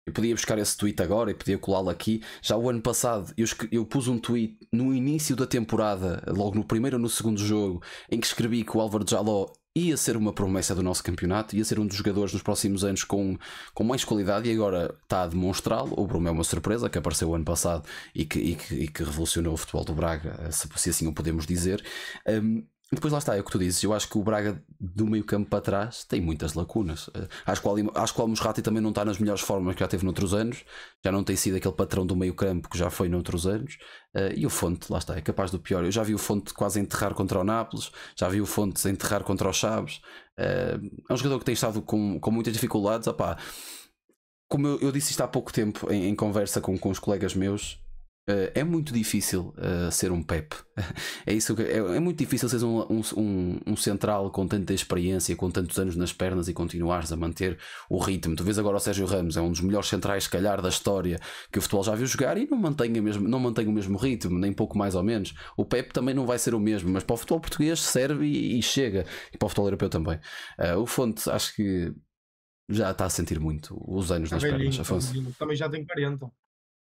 Eu podia buscar esse tweet agora e podia colá-lo aqui. Já o ano passado eu pus um tweet no início da temporada, logo no primeiro ou no segundo jogo, em que escrevi que o Álvaro Jaló ia ser uma promessa do nosso campeonato, ia ser um dos jogadores nos próximos anos com mais qualidade e agora está a demonstrá-lo. O Bruma é uma surpresa que apareceu o ano passado e que revolucionou o futebol do Braga, se assim o podemos dizer. Depois lá está, é o que tu dizes. Eu acho que o Braga do meio campo para trás tem muitas lacunas. Acho que o Al-Musrati também não está nas melhores formas que já teve noutros anos. Já não tem sido aquele patrão do meio campo que já foi noutros anos. E o Fonte, lá está, é capaz do pior. Eu já vi o Fonte quase enterrar contra o Nápoles. Já vi o Fonte enterrar contra o Chaves. É um jogador que tem estado com muitas dificuldades. Opá, como eu disse isto há pouco tempo em conversa com os colegas meus. É muito difícil ser um Pep. É isso é muito difícil ser um central com tanta experiência, com tantos anos nas pernas e continuares a manter o ritmo. Tu vês agora o Sérgio Ramos, é um dos melhores centrais, se calhar, da história que o futebol já viu jogar e não mantém o mesmo ritmo, nem pouco mais ou menos. O Pep também não vai ser o mesmo, mas para o futebol português serve e chega. E para o futebol europeu também. O Fonte, acho que já está a sentir muito os anos Está nas pernas, velhinho, está Afonso. velhinho. Também já tem 40.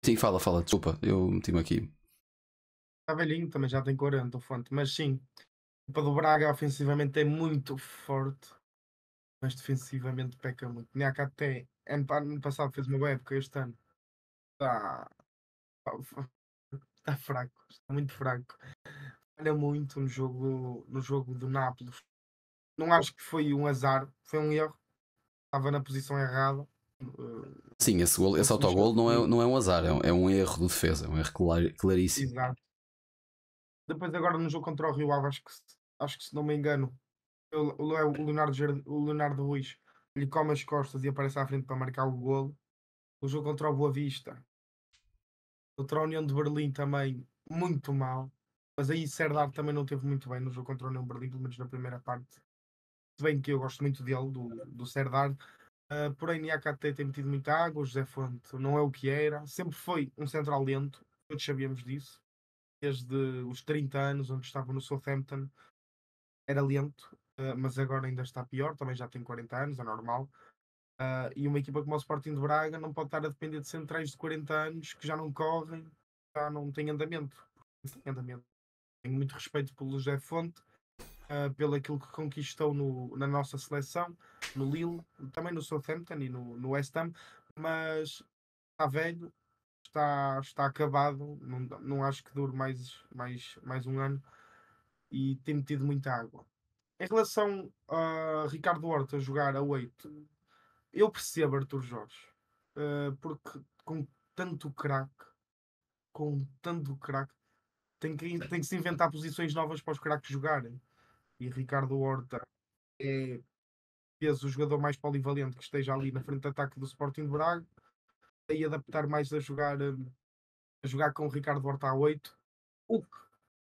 Sim, fala, desculpa, eu meti-me aqui. Está velhinho, também já tem 40, o Fonte. Mas sim, a equipa do Braga ofensivamente é muito forte, mas defensivamente peca muito. Niaca até ano passado fez uma boa época, este ano está, está fraco, está muito fraco. Falha muito no jogo do Nápoles. Não acho que foi um azar, foi um erro. Estava na posição errada. Sim, esse autogol não é um azar, é um erro de defesa, é um erro claríssimo. Exato. Depois agora no jogo contra o Rio Ave, acho que se não me engano, o Leonardo Ruiz lhe come as costas e aparece à frente para marcar o golo. O jogo contra o Boa Vista, contra a União de Berlim também, muito mal. Mas aí Serdar também não teve muito bem no jogo contra a União de Berlim, pelo menos na primeira parte. bem que eu gosto muito dele, do Serdar. Porém, Niakate tem metido muita água, o José Fonte não é o que era, sempre foi um central lento, todos sabíamos disso, desde os 30 anos, onde estava no Southampton, era lento, mas agora ainda está pior, também já tem 40 anos, é normal. E uma equipa como o Sporting de Braga não pode estar a depender de centrais de 40 anos que já não correm, já não têm andamento. Não tem andamento. Tenho muito respeito pelo José Fonte, pelo aquilo que conquistou na nossa seleção, no Lille, também no Southampton e no West Ham, mas está velho, está acabado, não acho que dure mais um ano e tem metido muita água. Em relação a Ricardo Horta jogar a 8, eu percebo Arthur Jorge, porque com tanto craque, tem que se inventar posições novas para os craques jogarem. E Ricardo Horta é o jogador mais polivalente que esteja ali na frente de ataque do Sporting de Braga, e adaptar mais a jogar com o Ricardo Horta a 8, o,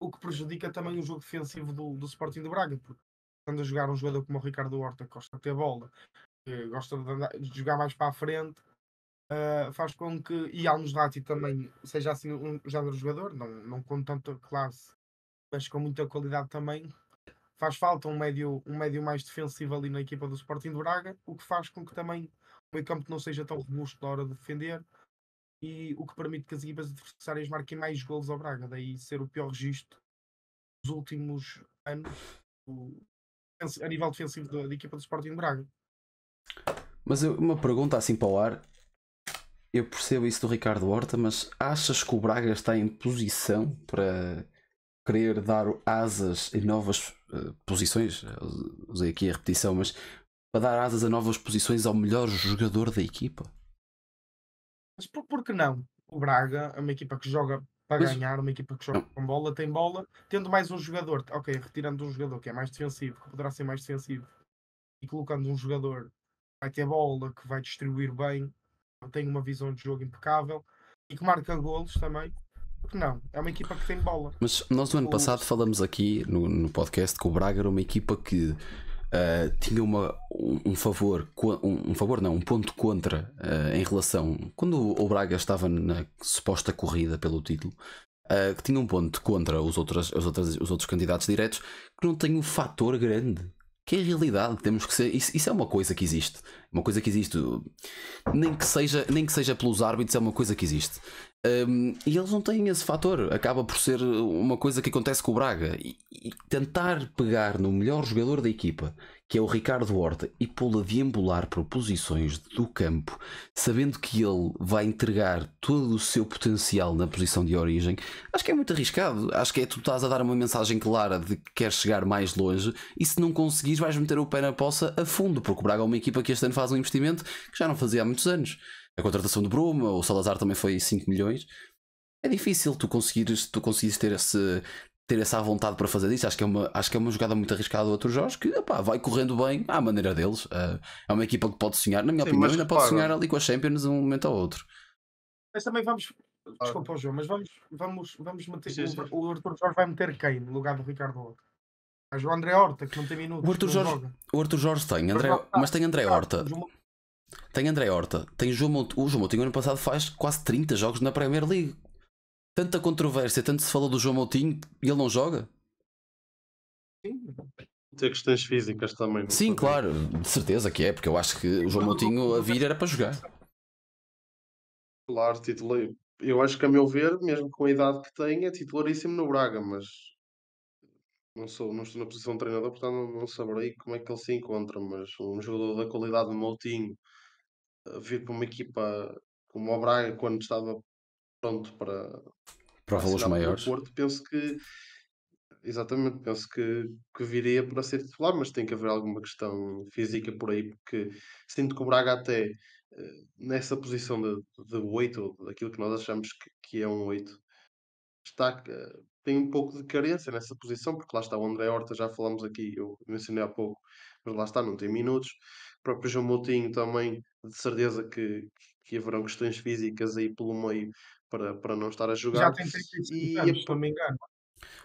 o que prejudica também o jogo defensivo do Sporting de Braga, porque quando a jogar um jogador como o Ricardo Horta, que gosta de ter bola, que gosta de jogar mais para a frente, faz com que, e Almos Rati também seja assim um género de jogador, não com tanta classe, mas com muita qualidade também. Faz falta um médio mais defensivo ali na equipa do Sporting de Braga, o que faz com que também o meio campo não seja tão robusto na hora de defender, e o que permite que as equipas adversárias marquem mais golos ao Braga, daí ser o pior registro dos últimos anos a nível defensivo da equipa do Sporting de Braga. Mas uma pergunta assim para o ar. Eu percebo isso do Ricardo Horta, mas achas que o Braga está em posição para querer dar asas em novas posições? Usei aqui a repetição, mas para dar asas a novas posições ao melhor jogador da equipa? Mas por que não? O Braga é uma equipa que joga para Mas- ganhar, uma equipa que joga Não. com bola, tem bola, tendo mais um jogador, ok, retirando um jogador que é mais defensivo, que poderá ser mais defensivo, e colocando um jogador que vai ter bola, que vai distribuir bem, tem uma visão de jogo impecável e que marca golos também. Por que não? É uma equipa que tem bola. Mas nós no ano O- passado falamos aqui no podcast que o Braga era uma equipa que tinha um favor, um ponto contra em relação. Quando o Braga estava na suposta corrida pelo título, que tinha um ponto contra os outros candidatos diretos, que não tem um fator grande. Que é a realidade, temos que ser. Isso é uma coisa que existe. Uma coisa que existe. Nem que seja pelos árbitros, é uma coisa que existe. E eles não têm esse fator. Acaba por ser uma coisa que acontece com o Braga. E tentar pegar no melhor jogador da equipa, que é o Ricardo Horta, e pô-lo a deambular por posições do campo, sabendo que ele vai entregar todo o seu potencial na posição de origem, acho que é muito arriscado. Acho que tu estás a dar uma mensagem clara de que queres chegar mais longe, e se não conseguires vais meter o pé na poça a fundo, porque o Braga é uma equipa que este ano faz um investimento que já não fazia há muitos anos. A contratação de Bruma, o Salazar também foi 5 milhões. É difícil tu conseguires ter essa vontade para fazer isso. Acho que é uma jogada muito arriscada do outro Jorge, que vai correndo bem à maneira deles. É uma equipa que pode sonhar, na minha Sim, opinião, mas ainda pode repara. sonhar ali com a Champions de um momento ao outro. Mas também vamos. Desculpa, João, mas vamos meter. Sim, sim. O Arthur Jorge vai meter quem no lugar do Ricardo Horta? Mas o André Horta, que não tem minutos. O Arthur Jorge tem, mas tem André Horta. Tem André Horta, tem o João Moutinho ano passado faz quase 30 jogos na Premier League. Tanta controvérsia, tanto se falou do João Moutinho e ele não joga? Ter questões físicas também. Sim, claro, de certeza que é, porque eu acho que o João Moutinho a vir era para jogar. Claro, titular. Eu acho que, a meu ver, mesmo com a idade que tem, é titularíssimo no Braga, mas não estou na posição de treinador, portanto não saberei como é que ele se encontra. Mas um jogador da qualidade do Moutinho vir para uma equipa como o Braga, quando estava pronto para valores assinar pelo maiores. Porto, penso que viria para ser titular, mas tem que haver alguma questão física por aí, porque sinto que o Braga até nessa posição de 8, ou daquilo que nós achamos que é um 8, tem um pouco de carência nessa posição, porque lá está o André Horta, já falamos aqui, eu mencionei há pouco, mas lá está, não tem minutos. O próprio João Moutinho também, de certeza que haverão questões físicas aí pelo meio para não estar a Já jogar. tem 35 E anos, se não me engano.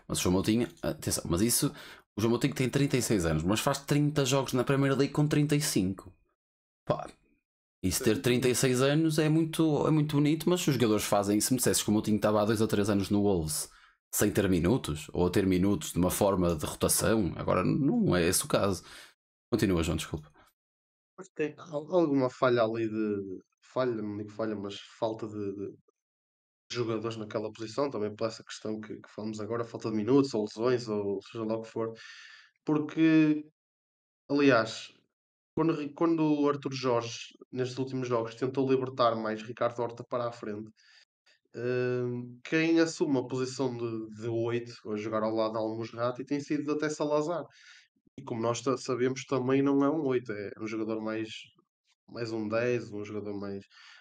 Mas o João Moutinho, atenção, mas isso O João Moutinho tem 36 anos, mas faz 30 jogos na Premier League com 35. Pá, e se ter 36 anos é muito bonito, mas os jogadores fazem. Se me dissesses que o Moutinho estava há 2 ou 3 anos no Wolves sem ter minutos, ou a ter minutos de uma forma de rotação, agora não é esse o caso. Continua, João, desculpa. Mas tem alguma falha ali de. Falha, não digo falha, mas falta de jogadores naquela posição, também por essa questão que falamos agora, falta de minutos, ou lesões, ou seja lá o que for. Porque, aliás, quando o Arthur Jorge, nestes últimos jogos, tentou libertar mais Ricardo Horta para a frente, quem assume a posição de 8 a jogar ao lado de Almusrati tem sido até Salazar. E como nós sabemos, também não é um 8, é um jogador mais um 10, um jogador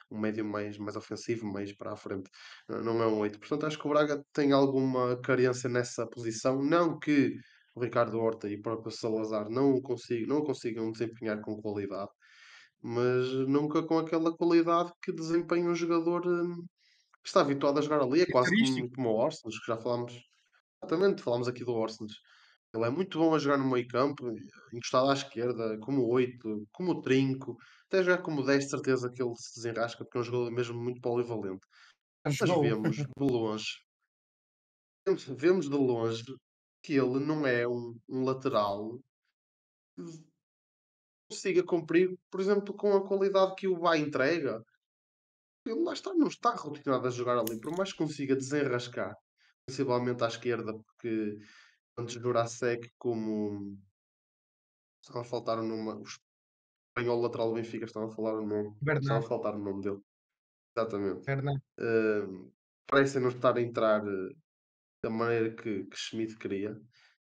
um médio mais ofensivo, mais para a frente. Não é um 8. Portanto, acho que o Braga tem alguma carência nessa posição. Não que o Ricardo Horta e o próprio Salazar não o consigam desempenhar com qualidade, mas nunca com aquela qualidade que desempenha um jogador que está habituado a jogar ali. É quase Característico. como o Orsnes, que já falámos. Exatamente, falámos aqui do Orsnes. Ele é muito bom a jogar no meio campo, encostado à esquerda, como 8, como trinco, até jogar como 10, de certeza que ele se desenrasca, porque é um jogador mesmo muito polivalente. Mas Jogou. vemos de longe que ele não é um lateral que consiga cumprir, por exemplo, com a qualidade que o vai entrega. Ele lá está, não está rotinado a jogar ali, por mais que consiga desenrascar, principalmente à esquerda, porque tanto Jurasek como estão a faltar o nome, o espanhol lateral do Benfica, estão a falar o nome, estão a Bernat. faltar o nome dele, exatamente. Bernat. Parecem não estar a entrar da maneira que Schmidt queria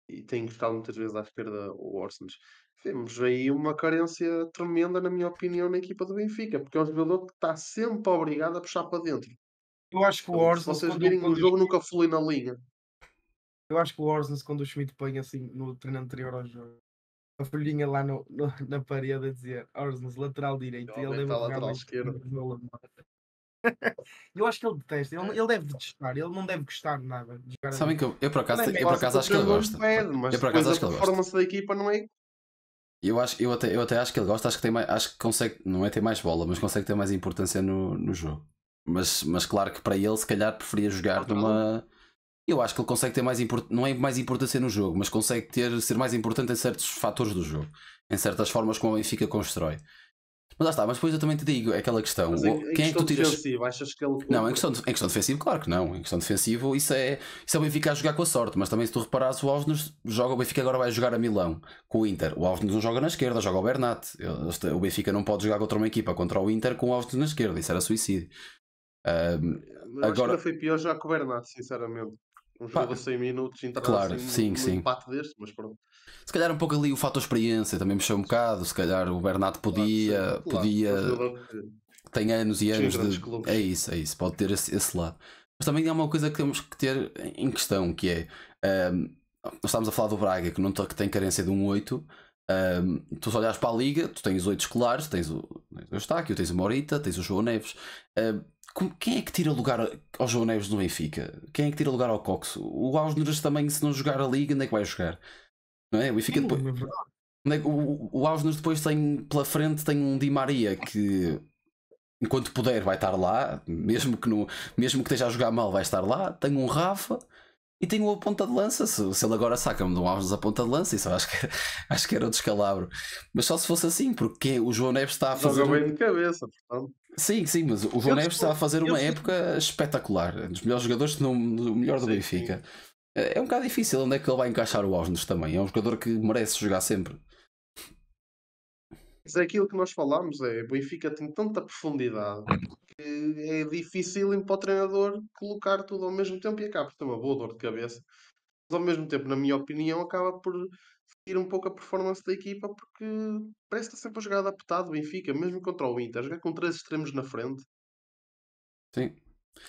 e tem gostado muitas vezes à esquerda o Orsnes. Vemos aí uma carência tremenda, na minha opinião, na equipa do Benfica, porque é um jogador que está sempre obrigado a puxar para dentro. Eu acho que o Portanto, se Orsnes, vocês virem o jogo, nunca flui na linha. eu acho que o Orsnes, quando o Schmidt põe assim no treino anterior ao jogo, a folhinha lá na parede a dizer Orsnes, lateral direito, e ele Aumenta deve a lateral realmente. esquerda. Eu acho que ele detesta, ele deve detestar, ele não deve gostar de nada de jogar Sabem ali. que eu por acaso, Ele é eu por Faça o que acaso o acho que ele treinador lhe gosta. pede, mas Eu por depois acaso a acho que ele gosta. performance da equipa não é. Eu até acho que ele gosta, acho que tem mais, acho que consegue, não é ter mais bola, mas consegue ter mais importância no jogo. Mas claro que para ele se calhar preferia jogar numa. Eu acho que ele consegue ter mais não é mais importância no jogo, mas consegue ser mais importante em certos fatores do jogo, em certas formas como o Benfica constrói. Mas lá está, mas depois eu também te digo, é aquela questão, Mas em quem é que tu questão tiras. defensiva, achas que ele Não, cumpre? em questão defensiva, claro que não. Em questão defensiva, isso é o Benfica a jogar com a sorte. Mas também, se tu reparares, o Alves joga. O Benfica agora vai jogar a Milão com o Inter. O Alves não joga na esquerda, joga o Bernat. O Benfica não pode jogar contra uma equipa contra o Inter com o Alves na esquerda. Isso era suicídio. Eu acho que ainda Agora, foi pior já com o Bernat, sinceramente. Um pá, jogo a 100 minutos, entrar claro, assim sim, no sim. empate deste, mas pronto. Se calhar um pouco ali o fator experiência também mexeu um bocado. Se calhar o Bernat Claro que sim, podia, claro. É podia um jogador que tem anos e desceu em anos grandes de. clubes. É isso, pode ter esse lado. Mas também há uma coisa que temos que ter em questão, que é. Nós estamos a falar do Braga, que, não que tem carência de um 8. Tu se olhares para a liga, tu tens 8 escolares, tens o Eustáquio, tens o Morita, tens o João Neves. Quem é que tira lugar ao João Neves do Benfica? Quem é que tira lugar ao Cox? O Alves Nunes também, se não jogar a liga, onde é que vai jogar? Não é? O Benfica Sim, depois. é verdade. O Alves Nunes depois tem pela frente tem um Di Maria que enquanto puder vai estar lá, mesmo que esteja a jogar mal vai estar lá. Tem um Rafa e tem o ponta de lança. Se ele agora saca-me de um Alves a ponta de lança, isso eu acho que era o descalabro. Mas só se fosse assim, porque o João Neves está a fazer. Joga bem de cabeça, portanto. Sim, mas o João Neves está a fazer uma época espetacular. Um dos melhores jogadores, se não o melhor do Sim, Benfica. É um bocado difícil onde é que ele vai encaixar o Alves também. É um jogador que merece jogar sempre. Mas é aquilo que nós falámos, o Benfica tem tanta profundidade que é difícil para o treinador colocar tudo ao mesmo tempo e acaba por ter uma boa dor de cabeça. Mas ao mesmo tempo, na minha opinião, acaba por ir um pouco a performance da equipa porque parece que está sempre a jogar adaptado o Benfica, mesmo contra o Inter, jogar com três extremos na frente. Sim.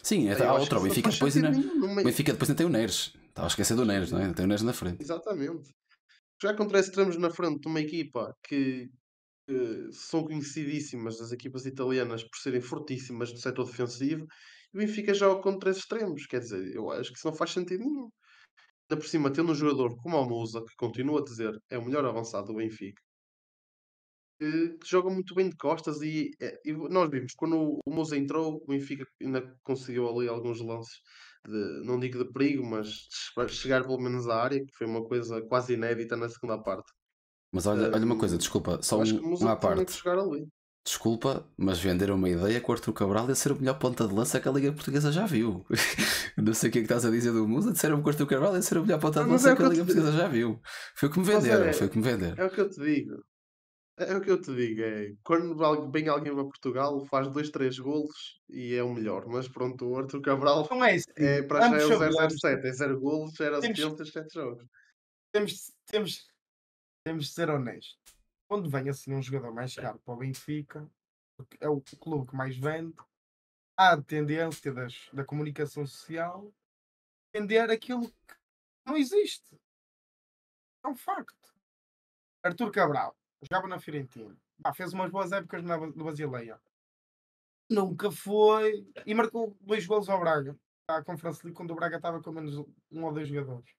Sim, Eu há acho que outra. O isso não Benfica faz depois sentido ainda. nenhum. O Benfica depois ainda tem o Neres. Estava a esquecer do Neres, não é? Tem o Neres na frente. Exatamente. Jogar com três extremos na frente de uma equipa que são conhecidíssimas as equipas italianas por serem fortíssimas no setor defensivo, e o Benfica joga com três extremos. Quer dizer, eu acho que isso não faz sentido nenhum. ainda por cima, tendo um jogador como o Musa, que continua a dizer é o melhor avançado do Benfica, que joga muito bem de costas e nós vimos quando o Musa entrou, o Benfica ainda conseguiu ali alguns lances não digo de perigo, mas de chegar pelo menos à área, que foi uma coisa quase inédita na segunda parte. Mas olha uma coisa, desculpa, só Eu acho que o Musa uma à tinha que parte. jogar ali. Desculpa, mas venderam uma ideia que o Arthur Cabral ia ser o melhor ponta de lança que a Liga Portuguesa já viu. Não sei o que é que estás a dizer do Musa, disseram que o Arthur Cabral ia ser o melhor ponta de Mas lança é o que que a eu Liga te Portuguesa já viu. Foi o que me mas venderam, foi o que me venderam. é o que eu te digo. É o que eu te digo, quando vem alguém para Portugal, faz 2 3 golos e é o melhor. Mas pronto, o Arthur Cabral Não é assim. para já Ambos é o sabemos. 007, é 0 golos, 0 Temos, assistências, 7 jogos. temos, temos, temos de ser honestos. Quando vem assim um jogador mais caro para o Benfica, porque é o clube que mais vende, há a tendência da comunicação social vender aquilo que não existe. É um facto. Arthur Cabral jogava na Fiorentina. Fez umas boas épocas no Basileia. Nunca foi. E marcou 2 golos ao Braga. À Conference League, quando o Braga estava com menos 1 ou 2 jogadores.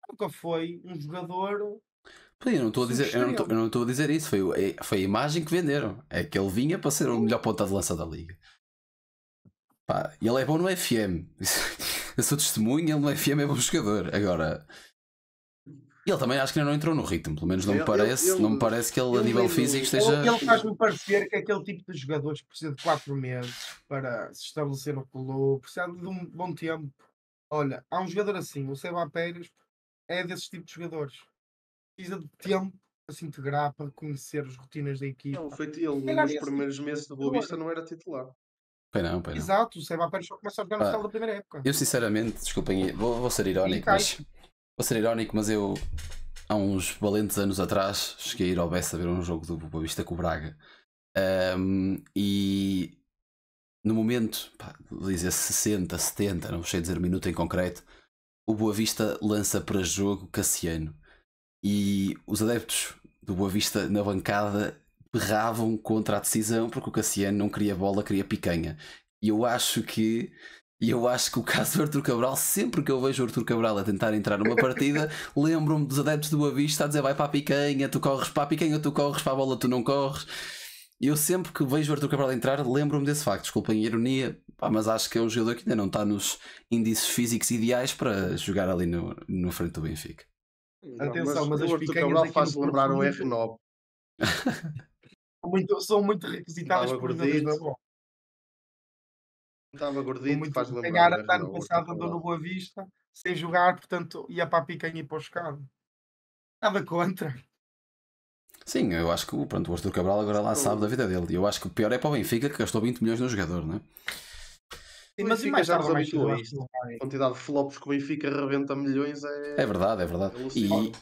Nunca foi um jogador Pô, eu não estou a dizer, subestrela. eu não estou a dizer isso, foi a imagem que venderam. É que ele vinha para ser o melhor ponta de lança da Liga. Pá, e ele é bom no FM. Eu sou testemunha, ele no FM é bom jogador. Agora, ele também acho que ainda não entrou no ritmo, pelo menos não me parece, não me parece que ele a nível físico esteja. Ele faz-me parecer que é aquele tipo de jogadores que precisa de 4 meses para se estabelecer no clube, precisa de um bom tempo. Olha, há um jogador assim, o Seba Pérez, é desses tipos de jogadores. Precisa de tempo para se integrar, para conhecer as rotinas da equipa. Ele nos primeiros meses de Boa Vista não era titular. Pois não. Exato, o Seba Pérez só começa a jogar no final da primeira época. Eu sinceramente, desculpem, vou ser irónico, mas eu há uns valentes anos atrás cheguei a ir ao Bessa a ver um jogo do Boa Vista com o Braga. E no momento, dizer 60, 70, não sei dizer o minuto em concreto, o Boa Vista lança para jogo Cassiano. E os adeptos do Boa Vista na bancada berravam contra a decisão porque o Cassiano não queria bola, queria picanha. E eu acho que o caso do Arthur Cabral, sempre que eu vejo o Arthur Cabral a tentar entrar numa partida, lembro-me dos adeptos do Boa Vista a dizer vai para a picanha, tu corres para a picanha, tu corres para a bola, tu não corres. E eu sempre que vejo o Arthur Cabral entrar, lembro-me desse facto. Desculpem a ironia, mas acho que é um jogador que ainda não está nos índices físicos ideais para jogar ali no frente do Benfica. Atenção, mas as o Arthur picanhas Cabral aqui faz no lembrar Porto um R9. são muito requisitadas Estava por jogadores da gordito. bola. Estava gordito, faz lembrar Ganhar um ano R9. passado andou no Boa Vista sem jogar, portanto ia para a picanha e para o escado. Nada contra. Sim, eu acho que o Arthur Cabral agora lá sabe da vida dele. E eu acho que o pior é para o Benfica, que gastou 20 milhões no jogador, não é? Sim, mas mais já tarde nos ou mais habituou a cedo, isto. A quantidade de flops que o Benfica rebenta milhões É verdade.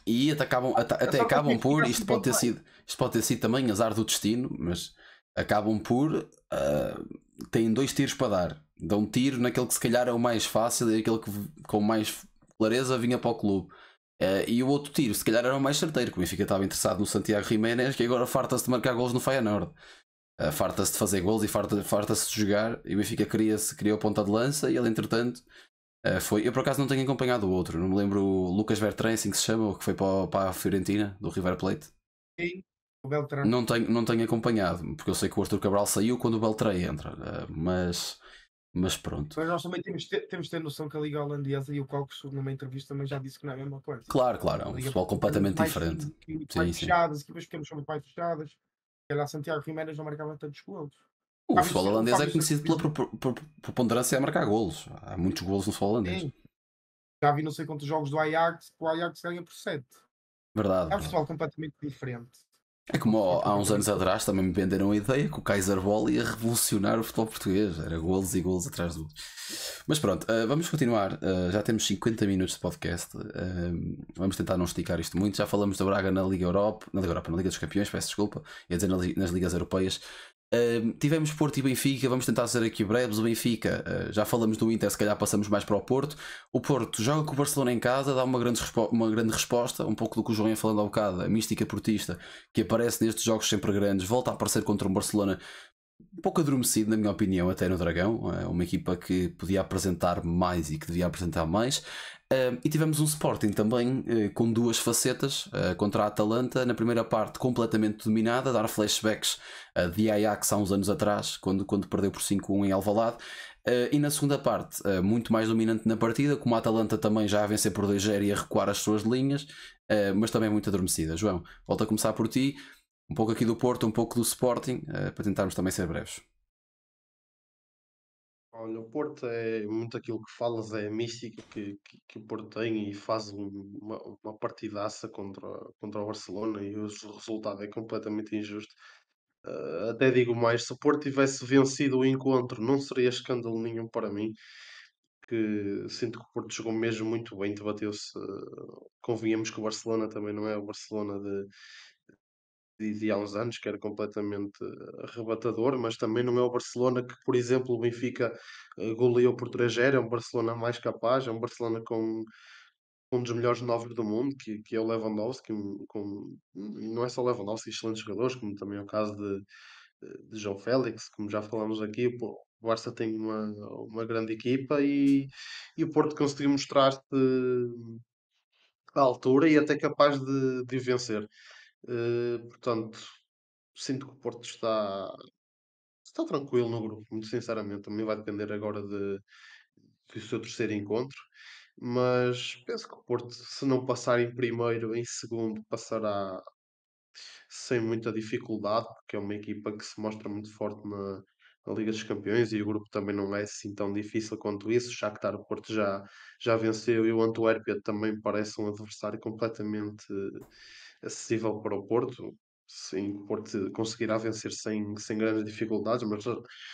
E até acabam por. Isto pode ter sido também azar do destino, mas acabam por. Têm 2 tiros para dar. Dão um tiro naquele que se calhar é o mais fácil e aquele que com mais clareza vinha para o clube. E o outro tiro, se calhar, era o mais certeiro, que o Benfica estava interessado no Santiago Jiménez, que agora farta-se de marcar golos no Feyenoord. Farta-se de fazer golos e farta-se de jogar. E o Benfica criou ponta de lança e ele, entretanto, foi. Eu por acaso não tenho acompanhado o outro, não me lembro o Lucas Bertrand, assim que se chama, o que foi para a Fiorentina, do River Plate. Sim, o Beltrán. Não tenho acompanhado, porque eu sei que o Arthur Cabral saiu quando o Beltrán entra, mas pronto. Mas nós também temos de ter noção que a Liga Holandesa, e o Cocos numa entrevista também já disse que não é a mesma coisa. Claro, é um futebol completamente diferente. Mais fechadas, equipas pequenas são muito mais fechadas. Se calhar Santiago Jiménez não marcava tantos golos. O futebol holandês é conhecido pela preponderância a marcar golos. Há muitos golos no futebol holandês. Sim. Já vi não sei quantos jogos do Ajax, que o Ajax ganha por 7. Verdade. É um futebol completamente diferente. É como há uns anos atrás também me venderam a ideia que o Kaiser Ball ia revolucionar o futebol português. Era golos e golos atrás de outros. Mas pronto, vamos continuar. Já temos 50 minutos de podcast. Vamos tentar não esticar isto muito. Já falamos da Braga na Liga Europa, na Liga dos Campeões, peço desculpa. Ia dizer nas ligas europeias. Tivemos Porto e Benfica, vamos tentar ser aqui breves. O Benfica, já falamos do Inter, se calhar passamos mais para o Porto. O Porto joga com o Barcelona em casa, dá uma grande resposta, um pouco do que o João ia falando há bocado, a mística portista que aparece nestes jogos sempre grandes, volta a aparecer contra um Barcelona um pouco adormecido, na minha opinião, até no Dragão. Uma equipa que podia apresentar mais e que devia apresentar mais. E tivemos um Sporting também com duas facetas contra a Atalanta. Na primeira parte, completamente dominada, dar flashbacks de Ajax há uns anos atrás, quando perdeu por 5-1 em Alvalade. E na segunda parte, muito mais dominante na partida, como a Atalanta também já a vencer por 2-0 e a recuar as suas linhas, mas também muito adormecida. João, volto a começar por ti. Um pouco aqui do Porto, um pouco do Sporting, para tentarmos também ser breves. Olha, o Porto é muito aquilo que falas, é a mística que o Porto tem e faz uma partidaça contra o Barcelona e o resultado é completamente injusto. Até digo mais, se o Porto tivesse vencido o encontro, não seria escândalo nenhum para mim, que sinto que o Porto jogou mesmo muito bem, debateu-se. Convenhamos que o Barcelona também não é o Barcelona de há uns anos, que era completamente arrebatador, mas também não é o Barcelona que, por exemplo, o Benfica goleou por 3-0, é um Barcelona mais capaz, é um Barcelona com um dos melhores novos do mundo, que é o Lewandowski, e não é só Lewandowski, excelentes jogadores, como também é o caso de João Félix, como já falamos aqui, o Barça tem uma grande equipa e o Porto conseguiu mostrar-se à altura e até capaz de vencer. Portanto, sinto que o Porto está tranquilo no grupo, muito sinceramente. Também vai depender agora do seu terceiro encontro. Mas penso que o Porto, se não passar em primeiro, em segundo, passará sem muita dificuldade, porque é uma equipa que se mostra muito forte na Liga dos Campeões e o grupo também não é assim tão difícil quanto isso. O Shakhtar, o Porto já venceu e o Antuérpia também parece um adversário completamente acessível para o Porto. Sim, o Porto conseguirá vencer sem grandes dificuldades, mas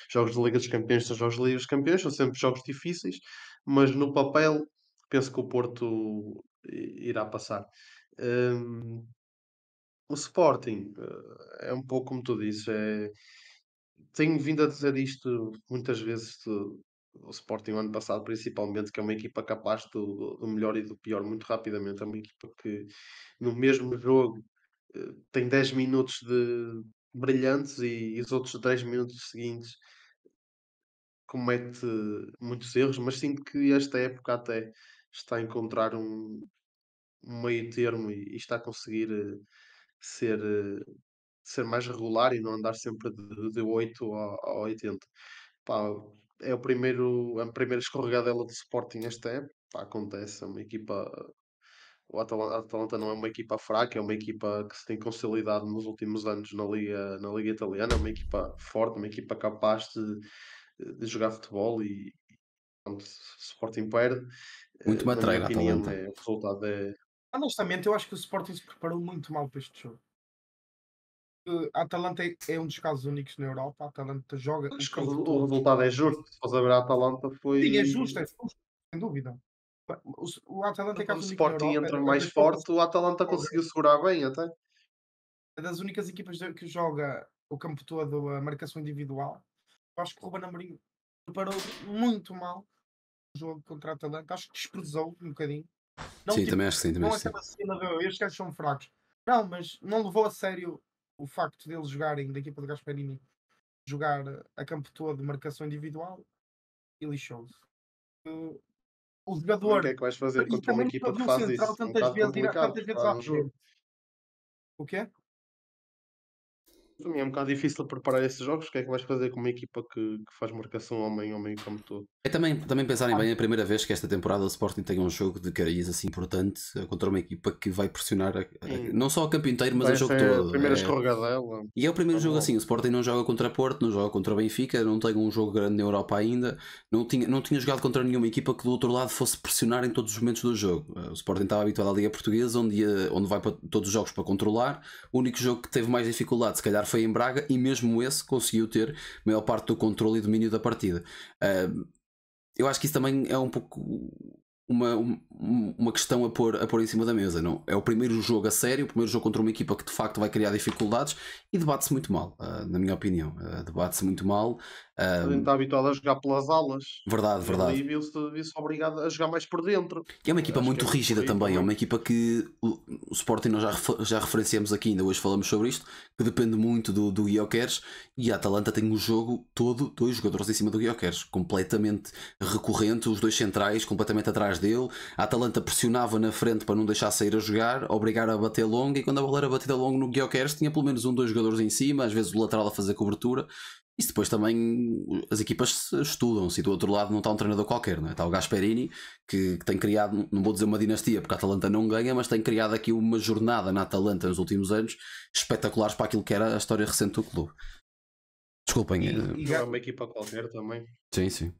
jogos de Liga dos Campeões são jogos de Liga dos Campeões, são sempre jogos difíceis, mas no papel penso que o Porto irá passar. Hum, o Sporting é um pouco como tu dizes, tenho vindo a dizer isto muitas vezes. O Sporting, o ano passado, principalmente, que é uma equipa capaz do melhor e do pior muito rapidamente. É uma equipa que no mesmo jogo tem 10 minutos de brilhantes e os outros 10 minutos seguintes comete muitos erros, mas sinto que esta época até está a encontrar um meio termo e está a conseguir ser, ser mais regular e não andar sempre de 8 a 80. Pá, a primeira escorregadela do Sporting esta época. Pá, acontece, é uma equipa. A Atalanta não é uma equipa fraca, é uma equipa que se tem consolidado nos últimos anos na Liga Italiana, é uma equipa forte, uma equipa capaz de jogar futebol e pronto, se o Sporting perde, Muito na minha matreira a opinião, Atalanta. o resultado é. Honestamente, eu acho que o Sporting se preparou muito mal para este jogo. A Atalanta é um dos casos únicos na Europa. A Atalanta joga o Acho que campo o todo. resultado é justo. Se fores a ver a Atalanta Sim, foi. é justo, sem dúvida. O Atalanta é Quando o caso único na Sporting Europa. entra É mais das poucas forte, o Atalanta conseguiu segurar bem até. é das únicas equipas que joga o campo todo a marcação individual. Eu acho que o Ruben Amorim preparou muito mal o jogo contra a Atalanta. Acho que desprezou um bocadinho. Não, Sim, tipo, também acho que sim, também não acho que sim. aquela cena de estes gajos são fracos. Não, mas não levou a sério o facto deles jogarem, da equipa de Gasperini, jogar a campo todo marcação individual e lixou-se. O Também o que jogador. é que vais fazer E contra uma também equipa nunca que viu o faz central isso? É um bocado complicado tantas vezes preparar à um jogo. frente. O quê? Também é um bocado difícil preparar esses jogos. O que é que vais fazer com uma equipa que faz marcação homem a meio campo todo? É também pensarem bem, é a primeira vez que esta temporada o Sporting tem um jogo de cariz assim importante contra uma equipa que vai pressionar Sim, não só o campo inteiro, mas o essa jogo é a todo. primeira escorregadela. E é o primeiro jogo assim, Normal. o Sporting não joga contra Porto, não joga contra Benfica, não tem um jogo grande na Europa ainda, não tinha jogado contra nenhuma equipa que do outro lado fosse pressionar em todos os momentos do jogo. O Sporting estava habituado à Liga Portuguesa, onde vai para todos os jogos para controlar. O único jogo que teve mais dificuldade, se calhar, foi em Braga, e mesmo esse conseguiu ter a maior parte do controle e domínio da partida. Eu acho que isso também é um pouco uma questão a pôr em cima da mesa. Não? É o primeiro jogo a sério, o primeiro jogo contra uma equipa que de facto vai criar dificuldades e debate-se muito mal, na minha opinião. Debate-se muito mal. A gente está habituado a jogar pelas alas. Verdade, E verdade. ali viu-se obrigado a jogar mais por dentro. E é uma equipa Acho muito que é muito rígida por aí também. É também. uma equipa que o Sporting nós já referenciamos aqui, ainda hoje falamos sobre isto, que depende muito do Gyökeres, e a Atalanta tem o jogo todo 2 jogadores em cima do Gyökeres, completamente recorrente, os 2 centrais completamente atrás dele. A Atalanta pressionava na frente para não deixar sair a jogar, obrigar a bater longo, e quando a bola era batida longo no Gyökeres tinha pelo menos 2 jogadores em cima, às vezes o lateral a fazer cobertura. Isso depois também as equipas estudam-se, e do outro lado não está um treinador qualquer, não é? Está o Gasperini, que tem criado, não vou dizer uma dinastia, porque a Atalanta não ganha, mas tem criado aqui uma jornada na Atalanta nos últimos anos espetaculares para aquilo que era a história recente do clube. Desculpem. Não é uma equipa qualquer também. Sim, sim.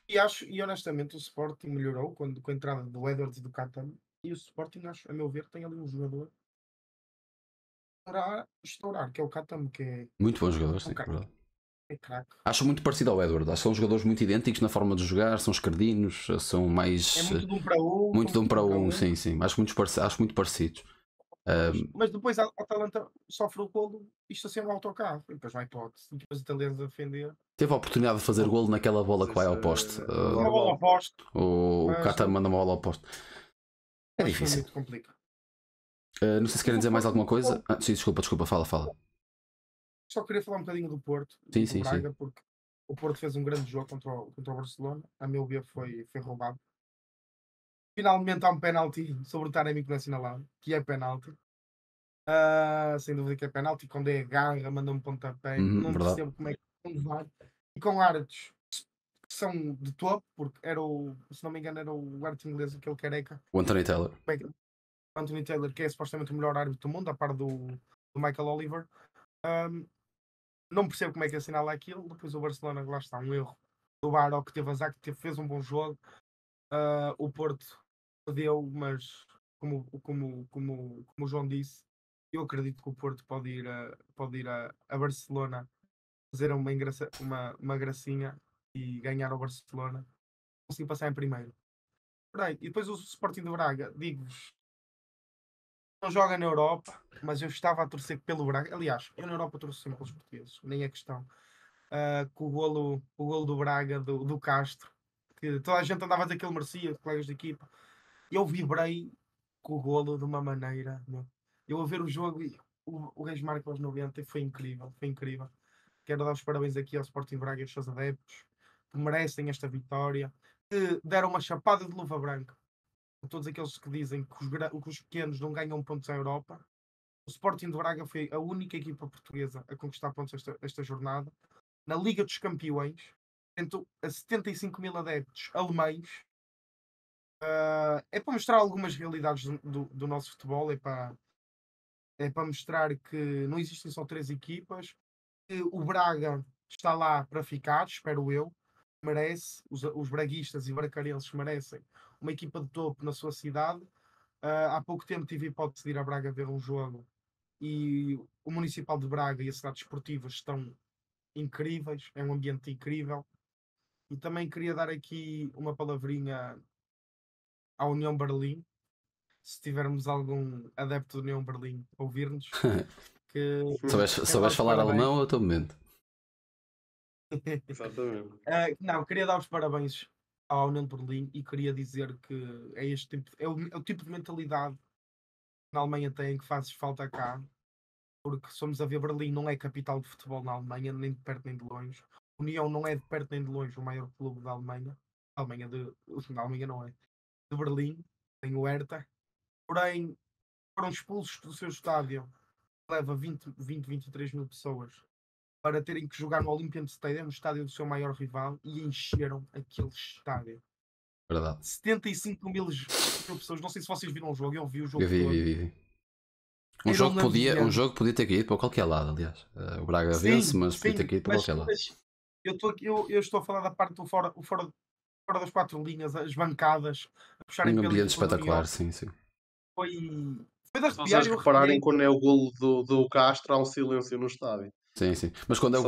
E honestamente o Sporting melhorou com a entrada do Edwards e do Catano. E o Sporting, acho, a meu ver, tem ali um jogador para estourar, que é o Catano, que é Muito bom jogador, sim, craque. verdade. É craque. Acho muito parecido ao Edward. Acho que são jogadores muito idênticos na forma de jogar, são escardinos, são mais. É muito de um para um. Muito de são um para um, um. sim, sim. Acho muito parecidos. Mas depois a Atalanta sofre o golo e estaciona o autocarro. E depois vai para os equipas italianas a defender. Teve a oportunidade de fazer golo naquela bola que vai ao poste. Uma bola ao poste. O Mas Kata manda uma bola ao poste. É Foi difícil. muito complicado. Não sei se querem dizer mais alguma coisa. Sim, desculpa, fala. Só queria falar um bocadinho do Porto Sim, e do sim, Braga, sim. porque o Porto fez um grande jogo contra o Barcelona. A meu ver, foi roubado. Finalmente há um penalti sobre o Taremi que não é assinalado, que é penalti. Sem dúvida que é penalti. Quando é garra, manda um pontapé. Não Verdade. percebo como é que vai. E com árbitros que são de topo, porque era se não me engano, era o árbitro inglês, aquele careca. O Anthony Taylor. Anthony Taylor, que é supostamente o melhor árbitro do mundo, a par do Michael Oliver. Não percebo como é que assinala aquilo. Depois o Barcelona, lá está, um erro do Baró, que teve azar, que fez um bom jogo. O Porto perdeu, mas como o João disse, eu acredito que o Porto pode ir a Barcelona fazer uma gracinha e ganhar ao Barcelona, conseguir passar em primeiro. E depois o Sporting de Braga, digo-vos, não joga na Europa, mas eu estava a torcer pelo Braga. Aliás, eu na Europa torço sempre pelos portugueses, nem é questão. Com o golo do Braga, do Castro, que toda a gente andava a dizer que ele merecia, colegas de equipa. Eu vibrei com o golo de uma maneira. Meu. Eu a ver o jogo e o Reis marca aos 90 e foi incrível, foi incrível. Quero dar os parabéns aqui ao Sporting Braga e aos seus adeptos que merecem esta vitória, que deram uma chapada de luva branca a todos aqueles que dizem que os pequenos não ganham pontos na Europa. O Sporting de Braga foi a única equipa portuguesa a conquistar pontos esta jornada. Na Liga dos Campeões, enfrentou a 75 mil adeptos alemães. É para mostrar algumas realidades do nosso futebol, é para mostrar que não existem só 3 equipas, que o Braga está lá para ficar, espero eu, merece, os braguistas e bracarenses merecem uma equipa de topo na sua cidade. Há pouco tempo tive a hipótese de ir a Braga ver um jogo e o Municipal de Braga e a cidade esportiva estão incríveis, é um ambiente incrível. E também queria dar aqui uma palavrinha à União Berlim, se tivermos algum adepto da União Berlim a ouvir-nos, que Souberes falar alemão, eu estou momento. Exatamente. Não, queria dar os parabéns à União de Berlim e queria dizer que é este tipo, é o tipo de mentalidade que na Alemanha tem, que faz falta cá, porque somos a ver, Berlim não é capital de futebol na Alemanha, nem de perto nem de longe. União não é de perto nem de longe o maior clube da Alemanha. A Alemanha não é. De Berlim, tem o Hertha. Porém, foram expulsos do seu estádio, leva 23 mil pessoas, para terem que jogar no Olympian Stadium, no estádio do seu maior rival, e encheram aquele estádio. Verdade. 75 mil pessoas. Não sei se vocês viram o jogo, eu vi o jogo. Eu vi. Um jogo podia ter caído para qualquer lado, aliás. O Braga vence, mas podia ter caído para qualquer lado. Eu estou a falar da parte do fora das 4 linhas, as bancadas, a puxarem um ambiente espetacular, sim. Foi de arrepiar. Se vocês repararem, quando é o golo do Castro, há um silêncio no estádio. Sim. Mas quando é o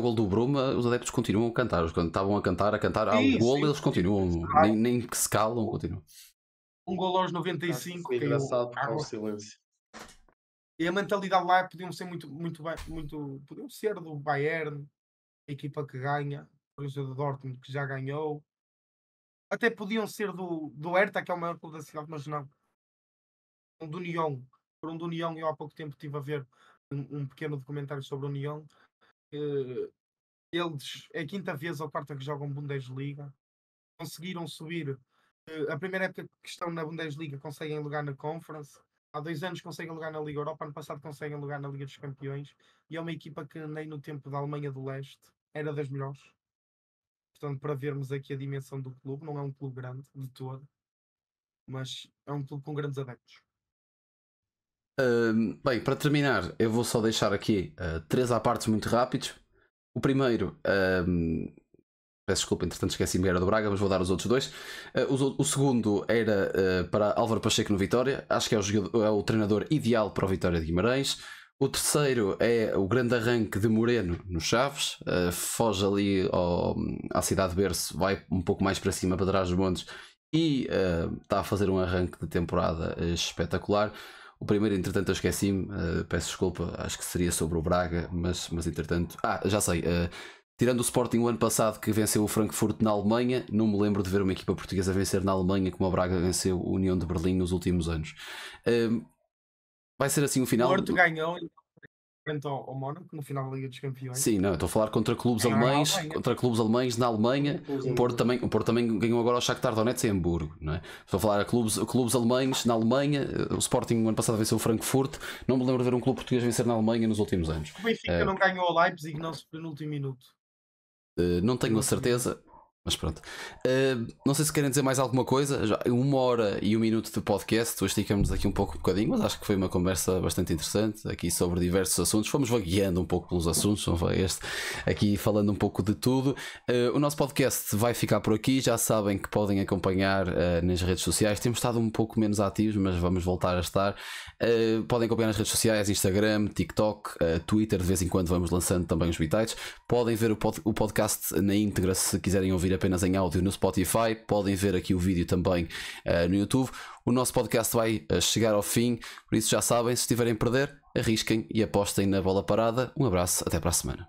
gol do Bruma, os adeptos continuam a cantar. Quando estavam a cantar há o golo, eles continuam, nem que se calam, continuam. Um golo aos 95. Foi engraçado porque há um silêncio. E a mentalidade lá podiam ser podiam ser do Bayern, a equipa que ganha, por exemplo, do Dortmund, que já ganhou. Até podiam ser do Hertha, que é o maior clube da cidade, mas não. Do União. Por do União, eu há pouco tempo estive a ver um pequeno documentário sobre o União. Eles é a quinta vez ou quarta que jogam Bundesliga. Conseguiram subir. A primeira época que estão na Bundesliga conseguem lugar na Conference. Há 2 anos conseguem lugar na Liga Europa. Ano passado conseguem lugar na Liga dos Campeões. E é uma equipa que nem no tempo da Alemanha do Leste era das melhores. Portanto, para vermos aqui a dimensão do clube, não é um clube grande de todo, mas é um clube com grandes adeptos. Bem, para terminar, eu vou só deixar aqui 3 apartes muito rápidos. O primeiro, peço desculpa, entretanto esqueci-me, era do Braga, mas vou dar os outros 2. O segundo era para Álvaro Pacheco no Vitória, acho que é o treinador ideal para o Vitória de Guimarães. O terceiro é o grande arranque de Moreno no Chaves, foge ali à cidade de berço, vai um pouco mais para cima, para trás dos montes, e está a fazer um arranque de temporada espetacular. O primeiro, entretanto, eu esqueci-me, peço desculpa, acho que seria sobre o Braga, mas entretanto. Já sei, tirando o Sporting o ano passado que venceu o Frankfurt na Alemanha, não me lembro de ver uma equipa portuguesa vencer na Alemanha como o Braga venceu o União de Berlim nos últimos anos. Vai ser assim o final. O Porto ganhou frente ao Mónaco no final da Liga dos Campeões. Sim, não, estou a falar contra clubes alemães na Alemanha. O Porto também ganhou agora ao Shakhtar Donetsk em Hamburgo, não é? Estou a falar a clubes alemães na Alemanha. O Sporting no ano passado venceu o Frankfurt. Não me lembro de ver um clube português vencer na Alemanha nos últimos anos. O Benfica não ganhou ao Leipzig, não se foi no último minuto. Não tenho a certeza, mas pronto. Não sei se querem dizer mais alguma coisa. Já 1 hora e 1 minuto de podcast. Hoje esticamos aqui um bocadinho, mas acho que foi uma conversa bastante interessante aqui sobre diversos assuntos. Fomos vagueando um pouco pelos assuntos, não foi este? Aqui falando um pouco de tudo. O nosso podcast vai ficar por aqui. Já sabem que podem acompanhar nas redes sociais. Temos estado um pouco menos ativos, mas vamos voltar a estar. Podem acompanhar nas redes sociais, Instagram, TikTok, Twitter. De vez em quando vamos lançando também os bitites. Podem ver o podcast na íntegra se quiserem ouvir apenas em áudio no Spotify. Podem ver aqui o vídeo também no YouTube. O nosso podcast vai chegar ao fim, por isso já sabem, se estiverem a perder, arrisquem e apostem na bola parada. Um abraço, até para a semana.